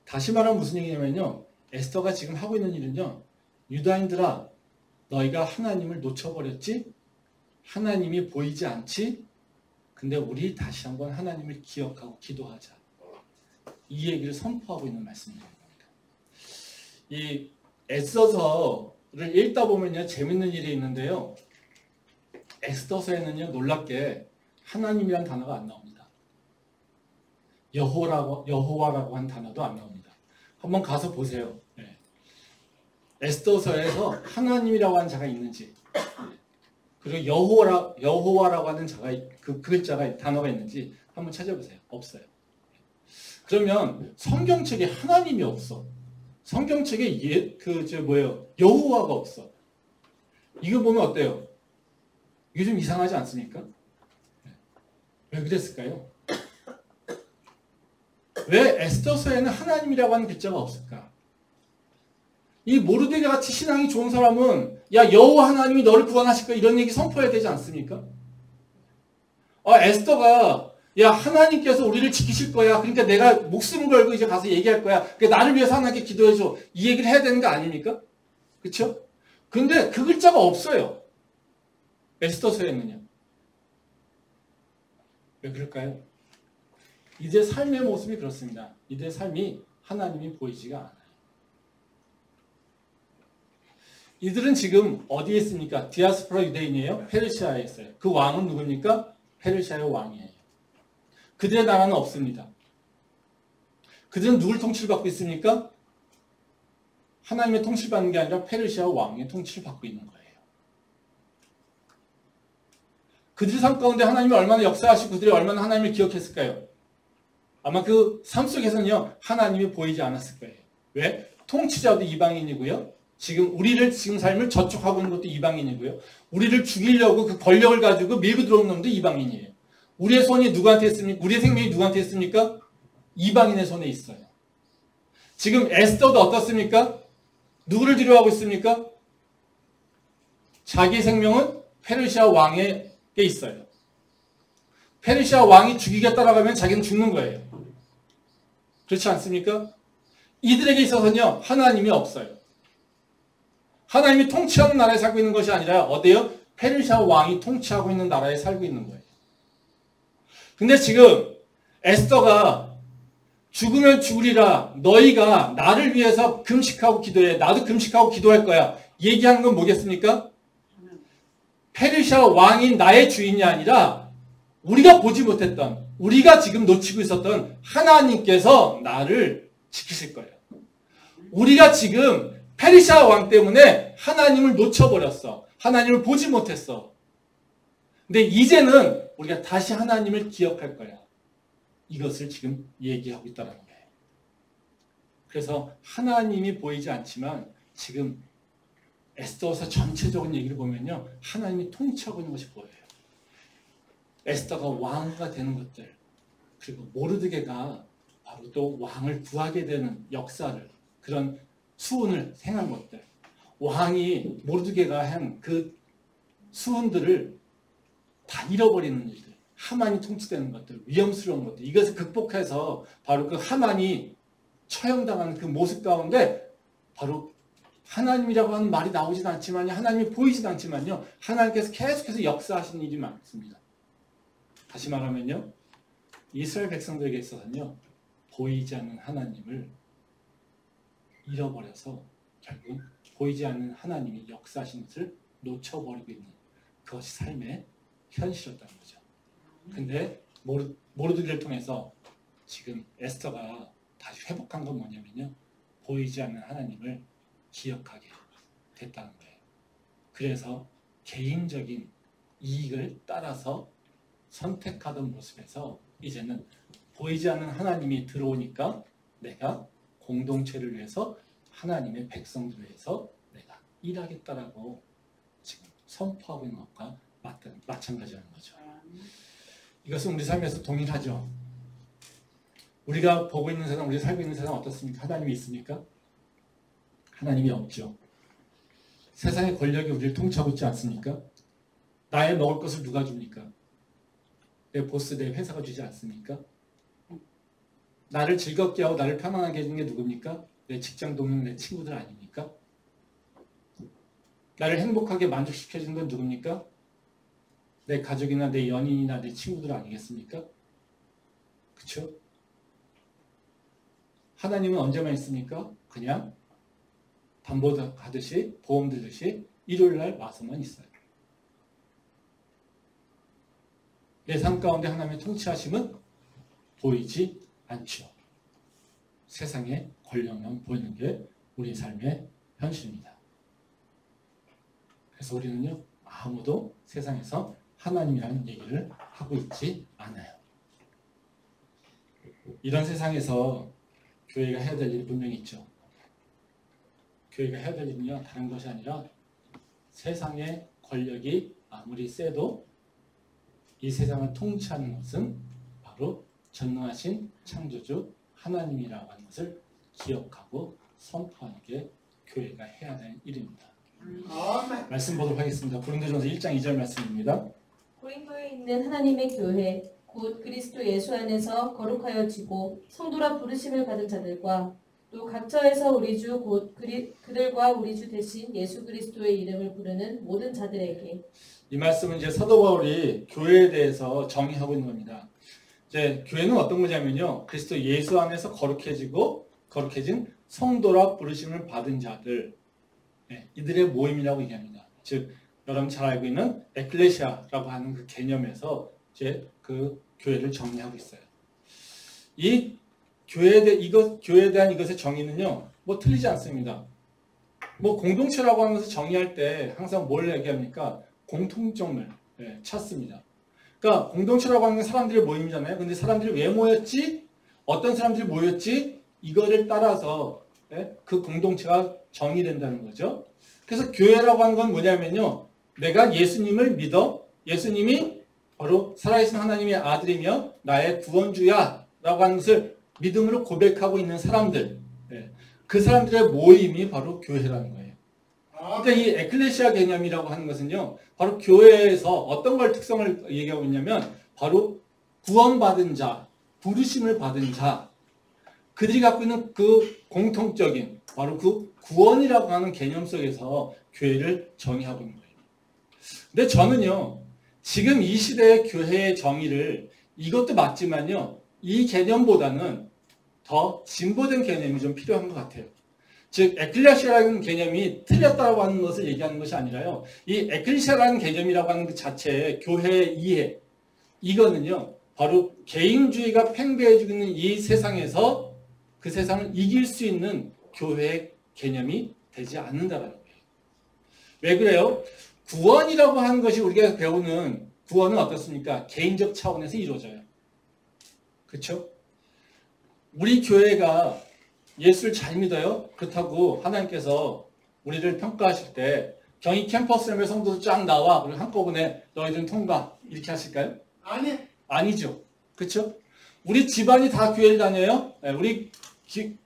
D: 다시 말하면 무슨 얘기냐면요. 에스더가 지금 하고 있는 일은요. 유다인들아, 너희가 하나님을 놓쳐버렸지? 하나님이 보이지 않지? 근데 우리 다시 한번 하나님을 기억하고 기도하자. 이 얘기를 선포하고 있는 말씀입니다. 이 에스더서를 읽다 보면요. 재밌는 일이 있는데요. 에스더서에는요. 놀랍게 하나님이란 단어가 안 나옵니다. 여호와라고 한 단어도 안 나옵니다. 한번 가서 보세요. 네. 에스더서에서 하나님이라고 하는 자가 있는지 그리고 여호와라고 하는 자가 그 글자가 단어가 있는지 한번 찾아보세요. 없어요. 그러면 성경책에 하나님이 없어. 성경책에 여호와가 없어. 이거 보면 어때요? 이게 좀 이상하지 않습니까? 왜 그랬을까요? 왜 에스더서에는 하나님이라고 하는 글자가 없을까? 이 모르드게 같이 신앙이 좋은 사람은 야 여호와 하나님이 너를 구원하실 거야 이런 얘기 선포해야 되지 않습니까? 에스더가 야 하나님께서 우리를 지키실 거야. 그러니까 내가 목숨을 걸고 이제 가서 얘기할 거야. 그러니까 나를 위해서 하나님께 기도해줘. 이 얘기를 해야 되는 거 아닙니까? 그렇죠? 근데 그 글자가 없어요. 에스더서에는요. 왜 그럴까요? 이들의 삶의 모습이 그렇습니다. 이들의 삶이 하나님이 보이지가 않아요. 이들은 지금 어디에 있습니까? 디아스포라 유대인이에요. 페르시아에 있어요. 그 왕은 누굽니까? 페르시아의 왕이에요. 그들의 나라는 없습니다. 그들은 누굴 통치를 받고 있습니까? 하나님의 통치를 받는 게 아니라 페르시아 왕의 통치를 받고 있는 거예요. 그들의 삶 가운데 하나님이 얼마나 역사하시고 그들이 얼마나 하나님을 기억했을까요? 아마 그 삶 속에서는요. 하나님이 보이지 않았을 거예요. 왜? 통치자도 이방인이고요. 우리를 삶을 저촉하고 있는 것도 이방인이고요. 우리를 죽이려고 그 권력을 가지고 밀고 들어오는 놈도 이방인이에요. 우리의 손이 누구한테 있습니까? 우리의 생명이 누구한테 있습니까? 이방인의 손에 있어요. 지금 에스더도 어떻습니까? 누구를 두려워하고 있습니까? 자기 생명은 페르시아 왕에게 있어요. 페르시아 왕이 죽이겠다라고 하면 자기는 죽는 거예요. 그렇지 않습니까? 이들에게 있어서는요. 하나님이 없어요. 하나님이 통치하는 나라에 살고 있는 것이 아니라 어디요? 페르시아 왕이 통치하고 있는 나라에 살고 있는 거예요. 근데 지금 에스더가 죽으면 죽으리라 너희가 나를 위해서 금식하고 기도해. 나도 금식하고 기도할 거야. 얘기하는 건 뭐겠습니까? 페르시아 왕인 나의 주인이 아니라 우리가 보지 못했던 우리가 지금 놓치고 있었던 하나님께서 나를 지키실 거예요. 우리가 지금 페르시아 왕 때문에 하나님을 놓쳐버렸어. 하나님을 보지 못했어. 근데 이제는 우리가 다시 하나님을 기억할 거야. 이것을 지금 얘기하고 있다는 거예요. 그래서 하나님이 보이지 않지만 지금 에스더서 전체적인 얘기를 보면요. 하나님이 통치하고 있는 것이 보여요. 에스더가 왕후가 되는 것들, 그리고 모르드게가 바로 또 왕을 구하게 되는 역사를, 그런 수훈을 행한 것들, 왕이 모르드게가 한 그 수훈들을 다 잃어버리는 일들, 하만이 통치되는 것들, 위험스러운 것들, 이것을 극복해서 바로 그 하만이 처형당하는 그 모습 가운데 바로 하나님이라고 하는 말이 나오진 않지만요, 하나님이 보이진 않지만요, 하나님께서 계속해서 역사하시는 일이 많습니다. 다시 말하면요, 이스라엘 백성들에게 있어서는요, 보이지 않는 하나님을 잃어버려서 결국 보이지 않는 하나님이 역사하시는 것을 놓쳐버리고 있는 그것이 삶의 현실이었다는 거죠. 근데 모르드게를 통해서 지금 에스더가 다시 회복한 건 뭐냐면요, 보이지 않는 하나님을 기억하게 됐다는 거예요. 그래서 개인적인 이익을 따라서 선택하던 모습에서 이제는 보이지 않는 하나님이 들어오니까 내가 공동체를 위해서, 하나님의 백성들을 위해서 내가 일하겠다라고 지금 선포하고 있는 것과 마찬가지라는 거죠. 이것은 우리 삶에서 동일하죠. 우리가 보고 있는 세상, 우리가 살고 있는 세상 어떻습니까? 하나님이 있습니까? 하나님이 없죠. 세상의 권력이 우리를 통치하고 있지 않습니까? 나의 먹을 것을 누가 줍니까? 내 보스, 내 회사가 주지 않습니까? 나를 즐겁게 하고 나를 편안하게 해주는 게 누굽니까? 내 직장 동료, 내 친구들 아닙니까? 나를 행복하게 만족시켜주는 건 누굽니까? 내 가족이나 내 연인이나 내 친구들 아니겠습니까? 그렇죠? 하나님은 언제만 있습니까? 그냥 담보 가듯이, 보험 들듯이 일요일날 와서만 있어요. 내 삶 가운데 하나님의 통치하심은 보이지 않죠. 세상의 권력만 보이는 게 우리 삶의 현실입니다. 그래서 우리는요, 아무도 세상에서 하나님이라는 얘기를 하고 있지 않아요. 이런 세상에서 교회가 해야 될 일이 분명히 있죠. 교회가 해야 될 일은요, 다른 것이 아니라 세상의 권력이 아무리 세도 이 세상을 통치하는 것은 바로 전능하신 창조주 하나님이라고 하는 것을 기억하고 선포하는 게 교회가 해야 될 일입니다. 말씀 보도록 하겠습니다. 고린도전서 1장 2절 말씀입니다.
C: 고린도에 있는 하나님의 교회 곧 그리스도 예수 안에서 거룩하여지고 성도라 부르심을 받은 자들과 또 각처에서 우리 주 곧 그들과 우리 주 대신 예수 그리스도의 이름을 부르는 모든 자들에게.
D: 이 말씀은 이제 사도 바울이 교회에 대해서 정의하고 있는 겁니다. 이제 교회는 어떤 거냐면요, 그리스도 예수 안에서 거룩해진 성도라 부르심을 받은 자들, 이들의 모임이라고 얘기합니다. 즉 여러분 잘 알고 있는 에클레시아라고 하는 그 개념에서 이제 그 교회를 정리하고 있어요. 이 교회에 대한 이것의 정의는요, 뭐 틀리지 않습니다. 뭐 공동체라고 하는 것을 정의할 때 항상 뭘 얘기합니까? 공통점을 찾습니다. 그러니까 공동체라고 하는 건 사람들의 모임이잖아요. 근데 사람들이 왜 모였지? 어떤 사람들이 모였지? 이거를 따라서 그 공동체가 정의된다는 거죠. 그래서 교회라고 하는 건 뭐냐면요, 내가 예수님을 믿어, 예수님이 바로 살아계신 하나님의 아들이며 나의 구원주야 라고 하는 것을 믿음으로 고백하고 있는 사람들, 그 사람들의 모임이 바로 교회라는 거예요. 그러니까 이 에클레시아 개념이라고 하는 것은요, 바로 교회에서 어떤 걸 특성을 얘기하고 있냐면 바로 구원받은 자, 부르심을 받은 자, 그들이 갖고 있는 그 공통적인 바로 그 구원이라고 하는 개념 속에서 교회를 정의하고 있는 거예요. 근데 저는요, 지금 이 시대의 교회의 정의를, 이것도 맞지만요, 이 개념보다는 더 진보된 개념이 좀 필요한 것 같아요. 즉 에클레시아라는 개념이 틀렸다고 하는 것을 얘기하는 것이 아니라요, 이 에클레시아라는 개념이라고 하는 그 자체의 교회의 이해, 이거는요 바로 개인주의가 팽배해지고 있는 이 세상에서 그 세상을 이길 수 있는 교회의 개념이 되지 않는다는 거예요. 왜 그래요? 구원이라고 하는 것이 우리가 배우는 구원은 어떻습니까? 개인적 차원에서 이루어져요. 그렇죠? 우리 교회가 예수를 잘 믿어요? 그렇다고 하나님께서 우리를 평가하실 때 경희 캠퍼스의 성도들 쫙 나와 그리고 한꺼번에 너희들은 통과 이렇게 하실까요?
E: 아니.
D: 아니죠. 그렇죠? 우리 집안이 다 교회를 다녀요? 네,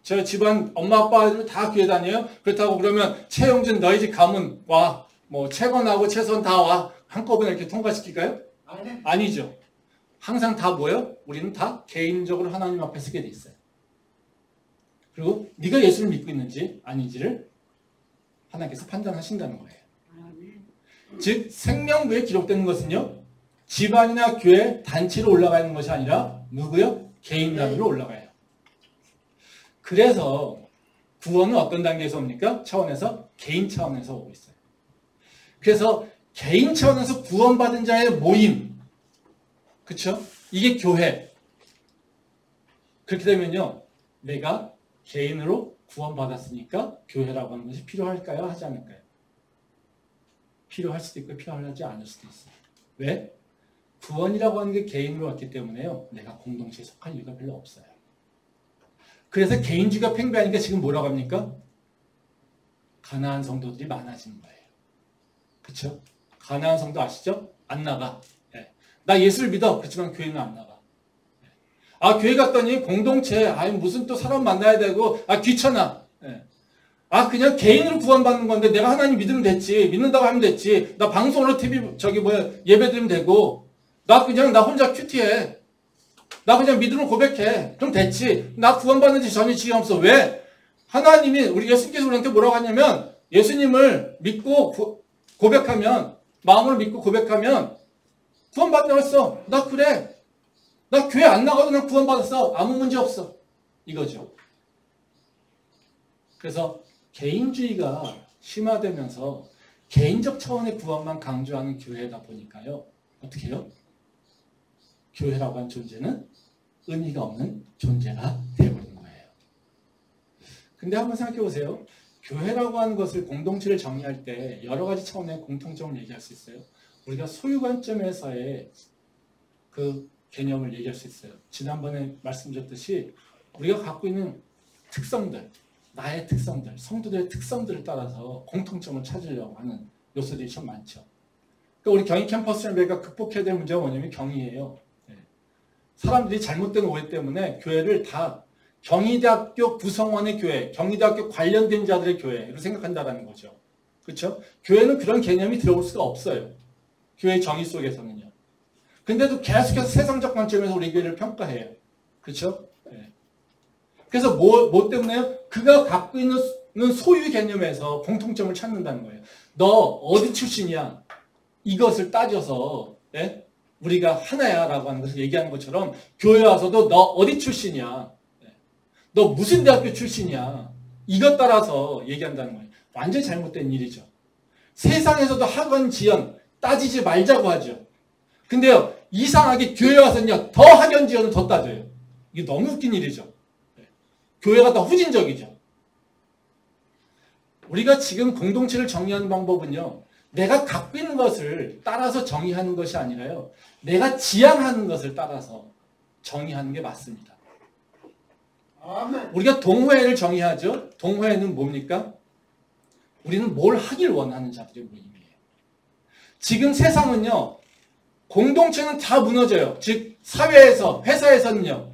D: 저 집안 엄마 아빠들 다 교회 다녀요? 그렇다고 그러면 최용준 너희 집 가면 와. 뭐 최건하고 최선 다 와. 한꺼번에 이렇게 통과시킬까요?
E: 아니.
D: 아니죠. 항상 다 뭐예요? 우리는 다 개인적으로 하나님 앞에 서게 돼 있어요. 그리고 네가 예수를 믿고 있는지 아닌지를 하나님께서 판단하신다는 거예요. 즉 생명부에 기록되는 것은요. 집안이나 교회 단체로 올라가는 것이 아니라 누구요? 개인 단위로 올라가요. 그래서 구원은 어떤 단계에서 옵니까? 차원에서 개인 차원에서 오고 있어요. 그래서 개인 차원에서 구원받은 자의 모임, 그렇죠? 이게 교회. 그렇게 되면요, 내가 개인으로 구원받았으니까 교회라고 하는 것이 필요할까요? 하지 않을까요? 필요할 수도 있고 필요하지 않을 수도 있어요. 왜? 구원이라고 하는 게 개인으로 왔기 때문에요. 내가 공동체에 속할 이유가 별로 없어요. 그래서 개인주의가 팽배하니까 지금 뭐라고 합니까? 가난한 성도들이 많아지는 거예요. 그렇죠? 가난한 성도 아시죠? 안 나가. 네. 나 예수를 믿어. 그렇지만 교회는 안 나가. 네. 아 교회 갔더니 공동체 무슨 또 사람 만나야 되고 귀찮아. 네. 그냥 개인으로 구원받는 건데 내가 하나님 믿으면 됐지. 믿는다고 하면 됐지. 나 방송으로 TV 예배 드리면 되고 나 혼자 큐티해. 나 그냥 믿음을 고백해. 좀 됐지. 나 구원받는지 전혀 지경 없어. 왜? 하나님이 우리 예수님께서 우리한테 뭐라고 하냐면 예수님을 믿고 고백하면 마음으로 믿고 고백하면 구원받는다고 했어. 나 그래. 나 교회 안 나가도 난 구원받았어. 아무 문제 없어. 이거죠. 그래서 개인주의가 심화되면서 개인적 차원의 구원만 강조하는 교회다 보니까요. 어떻게 해요? 교회라고 하는 존재는 의미가 없는 존재가 되어버린 거예요. 근데 한번 생각해 보세요. 교회라고 하는 것을 공동체를 정의할 때 여러 가지 차원의 공통점을 얘기할 수 있어요. 우리가 소유 관점에서의 그 개념을 얘기할 수 있어요. 지난번에 말씀드렸듯이 우리가 갖고 있는 특성들, 나의 특성들, 성도들의 특성들을 따라서 공통점을 찾으려고 하는 요소들이 참 많죠. 그러니까 우리 경희 캠퍼스 연배가 극복해야 될 문제가 뭐냐면 경희예요. 사람들이 잘못된 오해 때문에 교회를 다 경희대학교 구성원의 교회, 경희대학교 관련된 자들의 교회로 생각한다는 거죠. 그렇죠? 교회는 그런 개념이 들어올 수가 없어요. 교회 정의 속에서는요. 근데도 계속해서 세상적 관점에서 우리 교회를 평가해요. 그렇죠? 네. 그래서 뭐 때문에요? 그가 갖고 있는 소유 개념에서 공통점을 찾는다는 거예요. 너 어디 출신이야? 이것을 따져서 우리가 하나야 라고 하는 것을 얘기하는 것처럼 교회 와서도 너 어디 출신이야? 너 무슨 대학교 출신이야? 이것 따라서 얘기한다는 거예요. 완전히 잘못된 일이죠. 세상에서도 학원 지연 따지지 말자고 하죠. 근데요, 이상하게 교회 와서는요, 더 학연 지연을 더 따져요. 이게 너무 웃긴 일이죠. 교회가 더 후진적이죠. 우리가 지금 공동체를 정의하는 방법은요, 내가 갖고 있는 것을 따라서 정의하는 것이 아니라요, 내가 지향하는 것을 따라서 정의하는 게 맞습니다.
E: 아멘.
D: 우리가 동호회를 정의하죠. 동호회는 뭡니까? 우리는 뭘 하길 원하는 자들의 모임이에요. 지금 세상은요, 공동체는 다 무너져요. 즉 사회에서, 회사에서는요,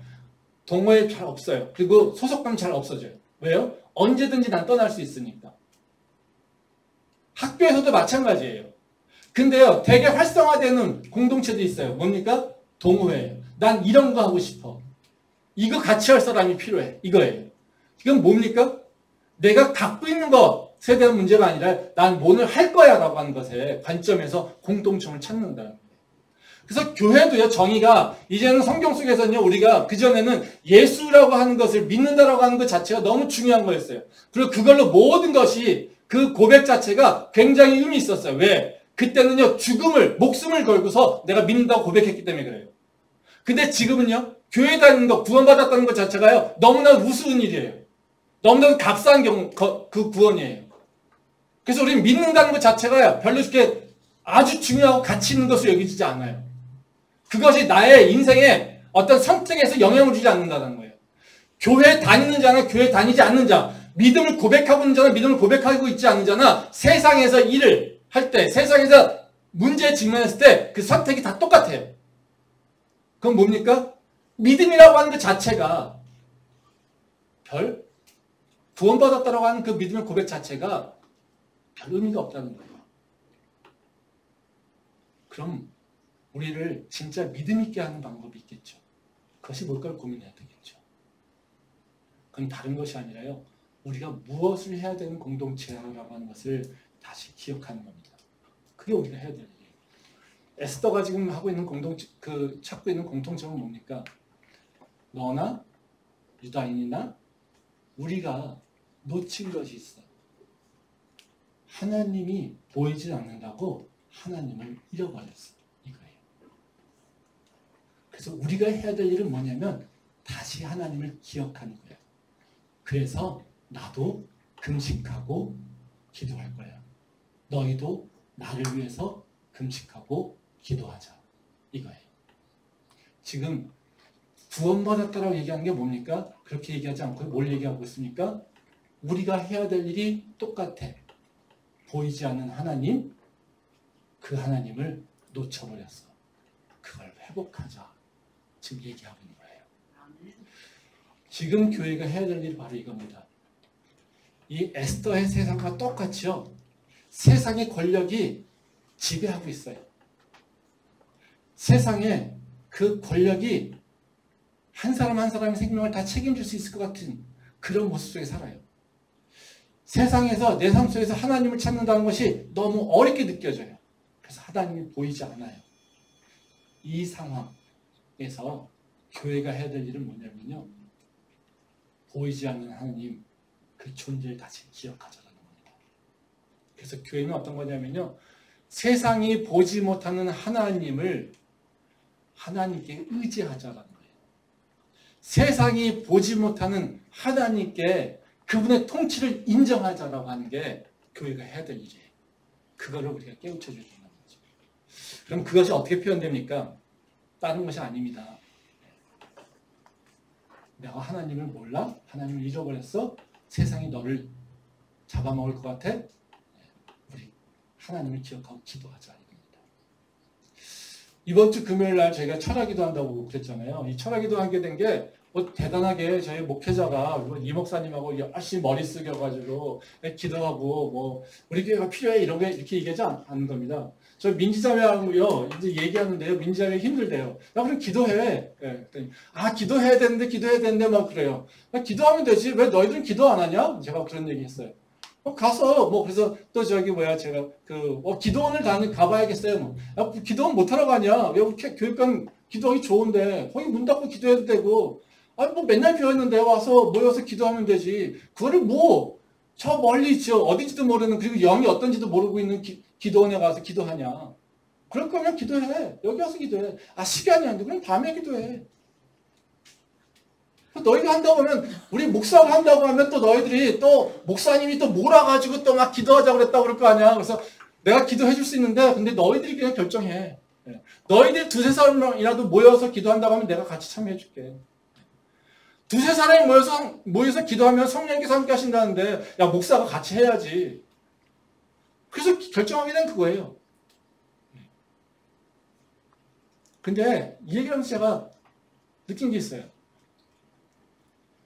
D: 동호회 잘 없어요. 그리고 소속감 잘 없어져요. 왜요? 언제든지 난 떠날 수 있으니까. 학교에서도 마찬가지예요. 근데요, 되게 활성화되는 공동체도 있어요. 뭡니까? 동호회예요. 난 이런 거 하고 싶어. 이거 같이 할 사람이 필요해. 이거예요. 이건 뭡니까? 내가 갖고 있는 것에 대한 문제가 아니라 난 뭐를 할 거야 라고 하는 것에 관점에서 공통점을 찾는다는 거예요. 그래서 교회도요, 정의가 이제는 성경 속에서는요, 우리가 그전에는 예수라고 하는 것을 믿는다라고 하는 것 자체가 너무 중요한 거였어요. 그리고 그걸로 모든 것이 그 고백 자체가 굉장히 의미 있었어요. 왜? 그때는요, 목숨을 걸고서 내가 믿는다고 고백했기 때문에 그래요. 근데 지금은요, 교회 다니는 거, 구원받았다는 것 자체가요, 너무나 우스운 일이에요. 너무나 값싼 그 구원이에요. 그래서 우리는 믿는다는 것 자체가요, 별로 이렇게 아주 중요하고 가치 있는 것으로 여기지지 않아요. 그것이 나의 인생에 어떤 선택에서 영향을 주지 않는다는 거예요. 교회 다니는 자나 교회 다니지 않는 자, 믿음을 고백하고 있는 자나 믿음을 고백하고 있지 않는 자나 세상에서 일을 할 때, 세상에서 문제에 직면했을 때 그 선택이 다 똑같아요. 그건 뭡니까? 믿음이라고 하는 그 자체가 구원받았다라고 하는 그 믿음의 고백 자체가 별 의미가 없다는 거예요. 그럼 우리를 진짜 믿음 있게 하는 방법이 있겠죠. 그것이 뭘까를 고민해야 되겠죠. 그건 다른 것이 아니라요. 우리가 무엇을 해야 되는 공동체라고 하는 것을 다시 기억하는 겁니다. 그게 우리가 해야 될 일이에요. 에스더가 지금 하고 있는 찾고 있는 공통점은 뭡니까? 너나 유다인이나 우리가 놓친 것이 있어. 하나님이 보이지 않는다고 하나님을 잃어버렸어. 이거예요. 그래서 우리가 해야 될 일은 뭐냐면 다시 하나님을 기억하는 거예요. 그래서 나도 금식하고 기도할 거야. 너희도 나를 위해서 금식하고 기도하자. 이거예요. 지금 구원받았다라고 얘기하는 게 뭡니까? 그렇게 얘기하지 않고 뭘 얘기하고 있습니까? 우리가 해야 될 일이 똑같아. 보이지 않는 하나님, 그 하나님을 놓쳐버렸어. 그걸 회복하자. 지금 얘기하고 있는 거예요. 지금 교회가 해야 될 일이 바로 이겁니다. 이 에스더의 세상과 똑같이요. 세상의 권력이 지배하고 있어요. 세상에 그 권력이 한 사람 한 사람의 생명을 다 책임질 수 있을 것 같은 그런 모습 속에 살아요. 세상에서 내 삶 속에서 하나님을 찾는다는 것이 너무 어렵게 느껴져요. 그래서 하나님이 보이지 않아요. 이 상황에서 교회가 해야 될 일은 뭐냐면요. 보이지 않는 하나님 그 존재를 다시 기억하자는 겁니다. 그래서 교회는 어떤 거냐면요. 세상이 보지 못하는 하나님을 하나님께 의지하자라는 거예요. 세상이 보지 못하는 하나님께 그분의 통치를 인정하자라고 하는 게 교회가 해야 될 일이에요. 그거를 우리가 깨우쳐 주는 거죠. 그럼 그것이 어떻게 표현됩니까? 다른 것이 아닙니다. 내가 하나님을 몰라? 하나님을 잃어버렸어? 세상이 너를 잡아먹을 것 같아? 우리 하나님을 기억하고 기도하자 이겁니다. 이번 주 금요일 날 저희가 철학기도 한다고 그랬잖아요. 이 철학기도 하게 된 게 대단하게 저희 목회자가 이 목사님하고 열심히 머리 숙여가지고 기도하고 우리 교회가 필요해 이런 게 이렇게 얘기하지 않는 겁니다. 저 민지자매하고요 이제 얘기하는데요. 민지자매 힘들대요. 나 그럼 기도해. 그랬더니 기도해야 되는데 막 그래요. 기도하면 되지. 왜 너희들은 기도 안 하냐? 제가 그런 얘기 했어요. 가서 그래서 또 제가 기도원을 가봐야겠어요. 기도원 못 하러 가냐? 왜 교육관 기도하기 좋은데 거기 문 닫고 기도해도 되고 맨날 비어있는데 와서 모여서 기도하면 되지. 그거를 저 멀리 어딘지도 모르는 그리고 영이 어떤지도 모르고 있는 기도원에 가서 기도하냐. 그럴 거면 기도해. 여기 와서 기도해. 시간이 안 돼. 그럼 밤에 기도해. 너희가 한다고 하면 우리 목사가 한다고 하면 또 너희들이 또 목사님이 또 몰아가지고 또 막 기도하자고 그랬다고 그럴 거 아니야. 그래서 내가 기도해 줄 수 있는데 근데 너희들이 그냥 결정해. 너희들 두세 사람이라도 모여서 기도한다고 하면 내가 같이 참여해 줄게. 두세 사람이 모여서 기도하면 성령께서 함께 하신다는데 목사가 같이 해야지. 그래서 결정하게 된 그거예요. 근데 이 얘기를 하면서 제가 느낀 게 있어요.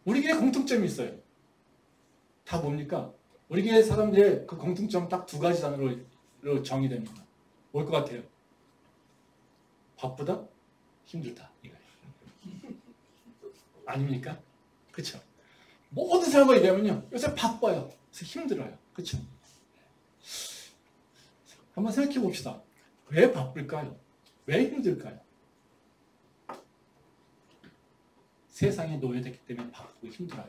D: 우리 교회 공통점이 있어요. 다 뭡니까? 우리 교회 사람들의 그 공통점 딱 두 가지 단어로 정의됩니다. 뭘 것 같아요? 바쁘다? 힘들다. 이거예요. 아닙니까? 그렇죠? 모든 사람을 얘기하면요. 요새 바빠요. 요새 힘들어요. 그렇죠? 한번 생각해 봅시다. 왜 바쁠까요? 왜 힘들까요? 세상에 노예됐기 때문에 바쁘고 힘들어요.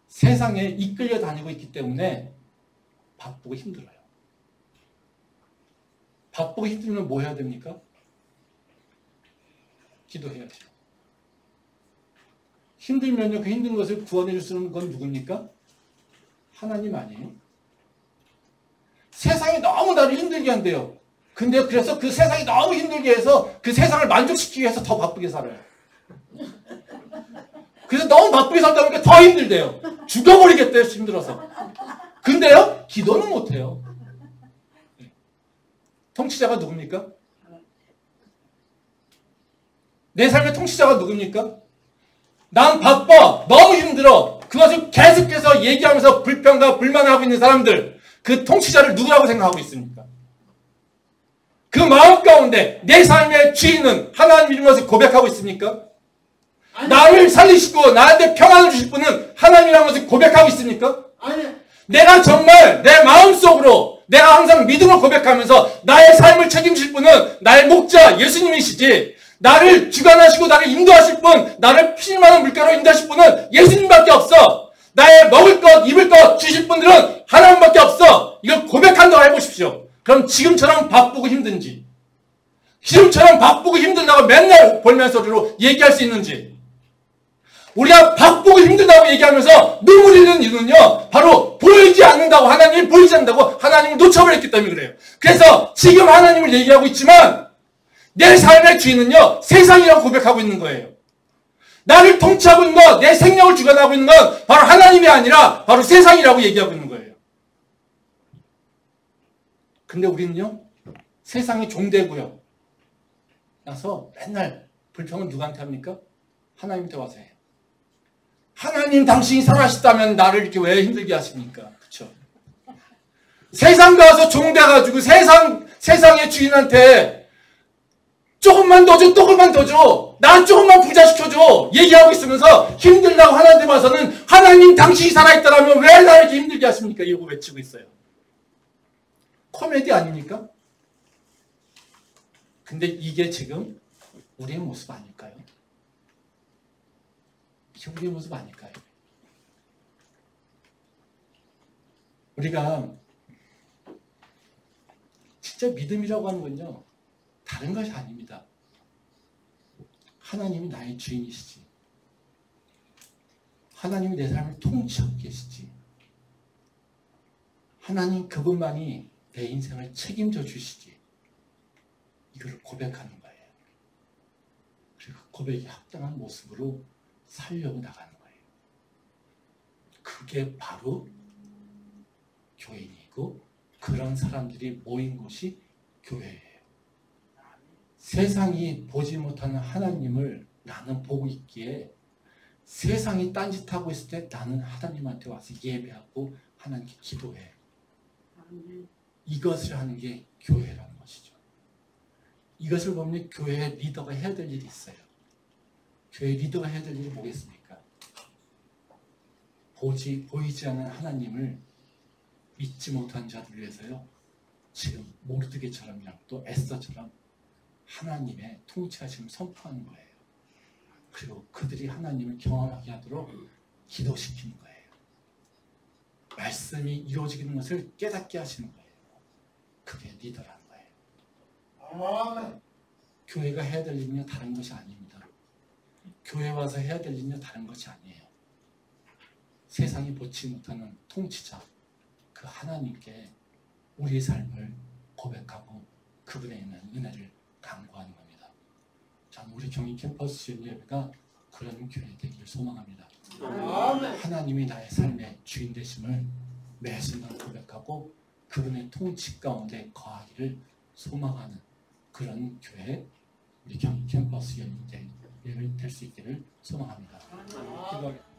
D: 세상에 이끌려 다니고 있기 때문에 바쁘고 힘들어요. 바쁘고 힘들면 뭐 해야 됩니까? 기도해야죠. 힘들면요, 그 힘든 것을 구원해 줄 수 있는 건 누굽니까? 하나님 아니에요? 세상이 너무 나를 힘들게 한대요. 근데 그래서 그 세상이 너무 힘들게 해서 그 세상을 만족시키기 위해서 더 바쁘게 살아요. 그래서 너무 바쁘게 살다 보니까 더 힘들대요. 죽어버리겠대요, 힘들어서. 근데요, 기도는 못해요. 통치자가 누굽니까? 내 삶의 통치자가 누굽니까? 난 바빠, 너무 힘들어. 그것을 계속해서 얘기하면서 불평과 불만을 하고 있는 사람들, 그 통치자를 누구라고 생각하고 있습니까? 그 마음 가운데 내 삶의 주인은 하나님인 것을 고백하고 있습니까? 나를 살리시고 나한테 평안을 주실 분은 하나님이라는 것을 고백하고 있습니까?
E: 아니,
D: 내가 정말 내 마음속으로 내가 항상 믿음을 고백하면서 나의 삶을 책임질 분은 나의 목자 예수님이시지, 나를 주관하시고 나를 인도하실 분, 나를 피를 많은 물가로 인도하실 분은 예수님밖에 없어. 나의 먹을 것, 입을 것 주실 분들은 하나님밖에 없어. 이걸 고백한다고 해보십시오. 그럼 지금처럼 바쁘고 힘든지, 지금처럼 바쁘고 힘들다고 맨날 볼멘 소리로 얘기할 수 있는지, 우리가 바쁘고 힘들다고 얘기하면서 눈물 흘리는 이유는요, 바로 보이지 않는다고, 하나님이 보이지 않는다고 하나님을 놓쳐버렸기 때문에 그래요. 그래서 지금 하나님을 얘기하고 있지만 내 삶의 주인은요, 세상이라고 고백하고 있는 거예요. 나를 통치하고 있는 것, 내 생명을 주관하고 있는 건 바로 하나님이 아니라 바로 세상이라고 얘기하고 있는 거예요. 근데 우리는요, 세상의 종되고요, 나서 맨날 불평은 누구한테 합니까? 하나님한테 와서 해요. 하나님, 당신이 살아계시다면 나를 이렇게 왜 힘들게 하십니까? 그렇죠? 세상 가서 종돼가지고 세상의 주인한테 조금만 더 줘, 조금만 더 줘, 나 조금만 부자시켜줘 얘기하고 있으면서 힘들다고 하나님한테 와서는 하나님, 당신이 살아있다면 왜 나를 이렇게 힘들게 하십니까? 이러고 외치고 있어요. 코미디 아닙니까? 근데 이게 지금 우리의 모습 아닐까요? 이게 우리의 모습 아닐까요? 우리가 진짜 믿음이라고 하는 건요, 다른 것이 아닙니다. 하나님이 나의 주인이시지, 하나님이 내 삶을 통치하고 계시지, 하나님 그분만이 내 인생을 책임져 주시지, 이걸 고백하는 거예요. 그리고 고백에 합당한 모습으로 살려고 나가는 거예요. 그게 바로 교인이고, 그런 사람들이 모인 곳이 교회예요. 세상이 보지 못하는 하나님을 나는 보고 있기에 세상이 딴짓하고 있을 때 나는 하나님한테 와서 예배하고 하나님께 기도해. 이것을 하는 게 교회라는 것이죠. 이것을 보면 교회 리더가 해야 될 일이 있어요. 교회 리더가 해야 될 일이 뭐겠습니까? 보이지 않는 하나님을 믿지 못한 자들을 위해서요, 지금 모르드게처럼이랑 또 에스더처럼 하나님의 통치하심을 선포하는 거예요. 그리고 그들이 하나님을 경험하게 하도록 기도시키는 거예요. 말씀이 이루어지는 것을 깨닫게 하시는 거예요. 그게 리더라는 거예요.
E: 아멘.
D: 교회가 해야 될 일은요, 다른 것이 아닙니다. 교회 와서 해야 될 일은요, 다른 것이 아니에요. 세상이 보지 못하는 통치자, 그 하나님께 우리의 삶을 고백하고 그분에 있는 은혜를 강구하는 겁니다. 전 우리 경희 캠퍼스 예배가 그런 교회 되기를 소망합니다.
E: 아멘.
D: 하나님이 나의 삶의 주인 되심을 매 순간 고백하고 그분의 통치 가운데 거하기를 소망하는 그런 교회, 우리 경희 캠퍼스 예배 될 수 있기를 소망합니다. 기도하겠습니다.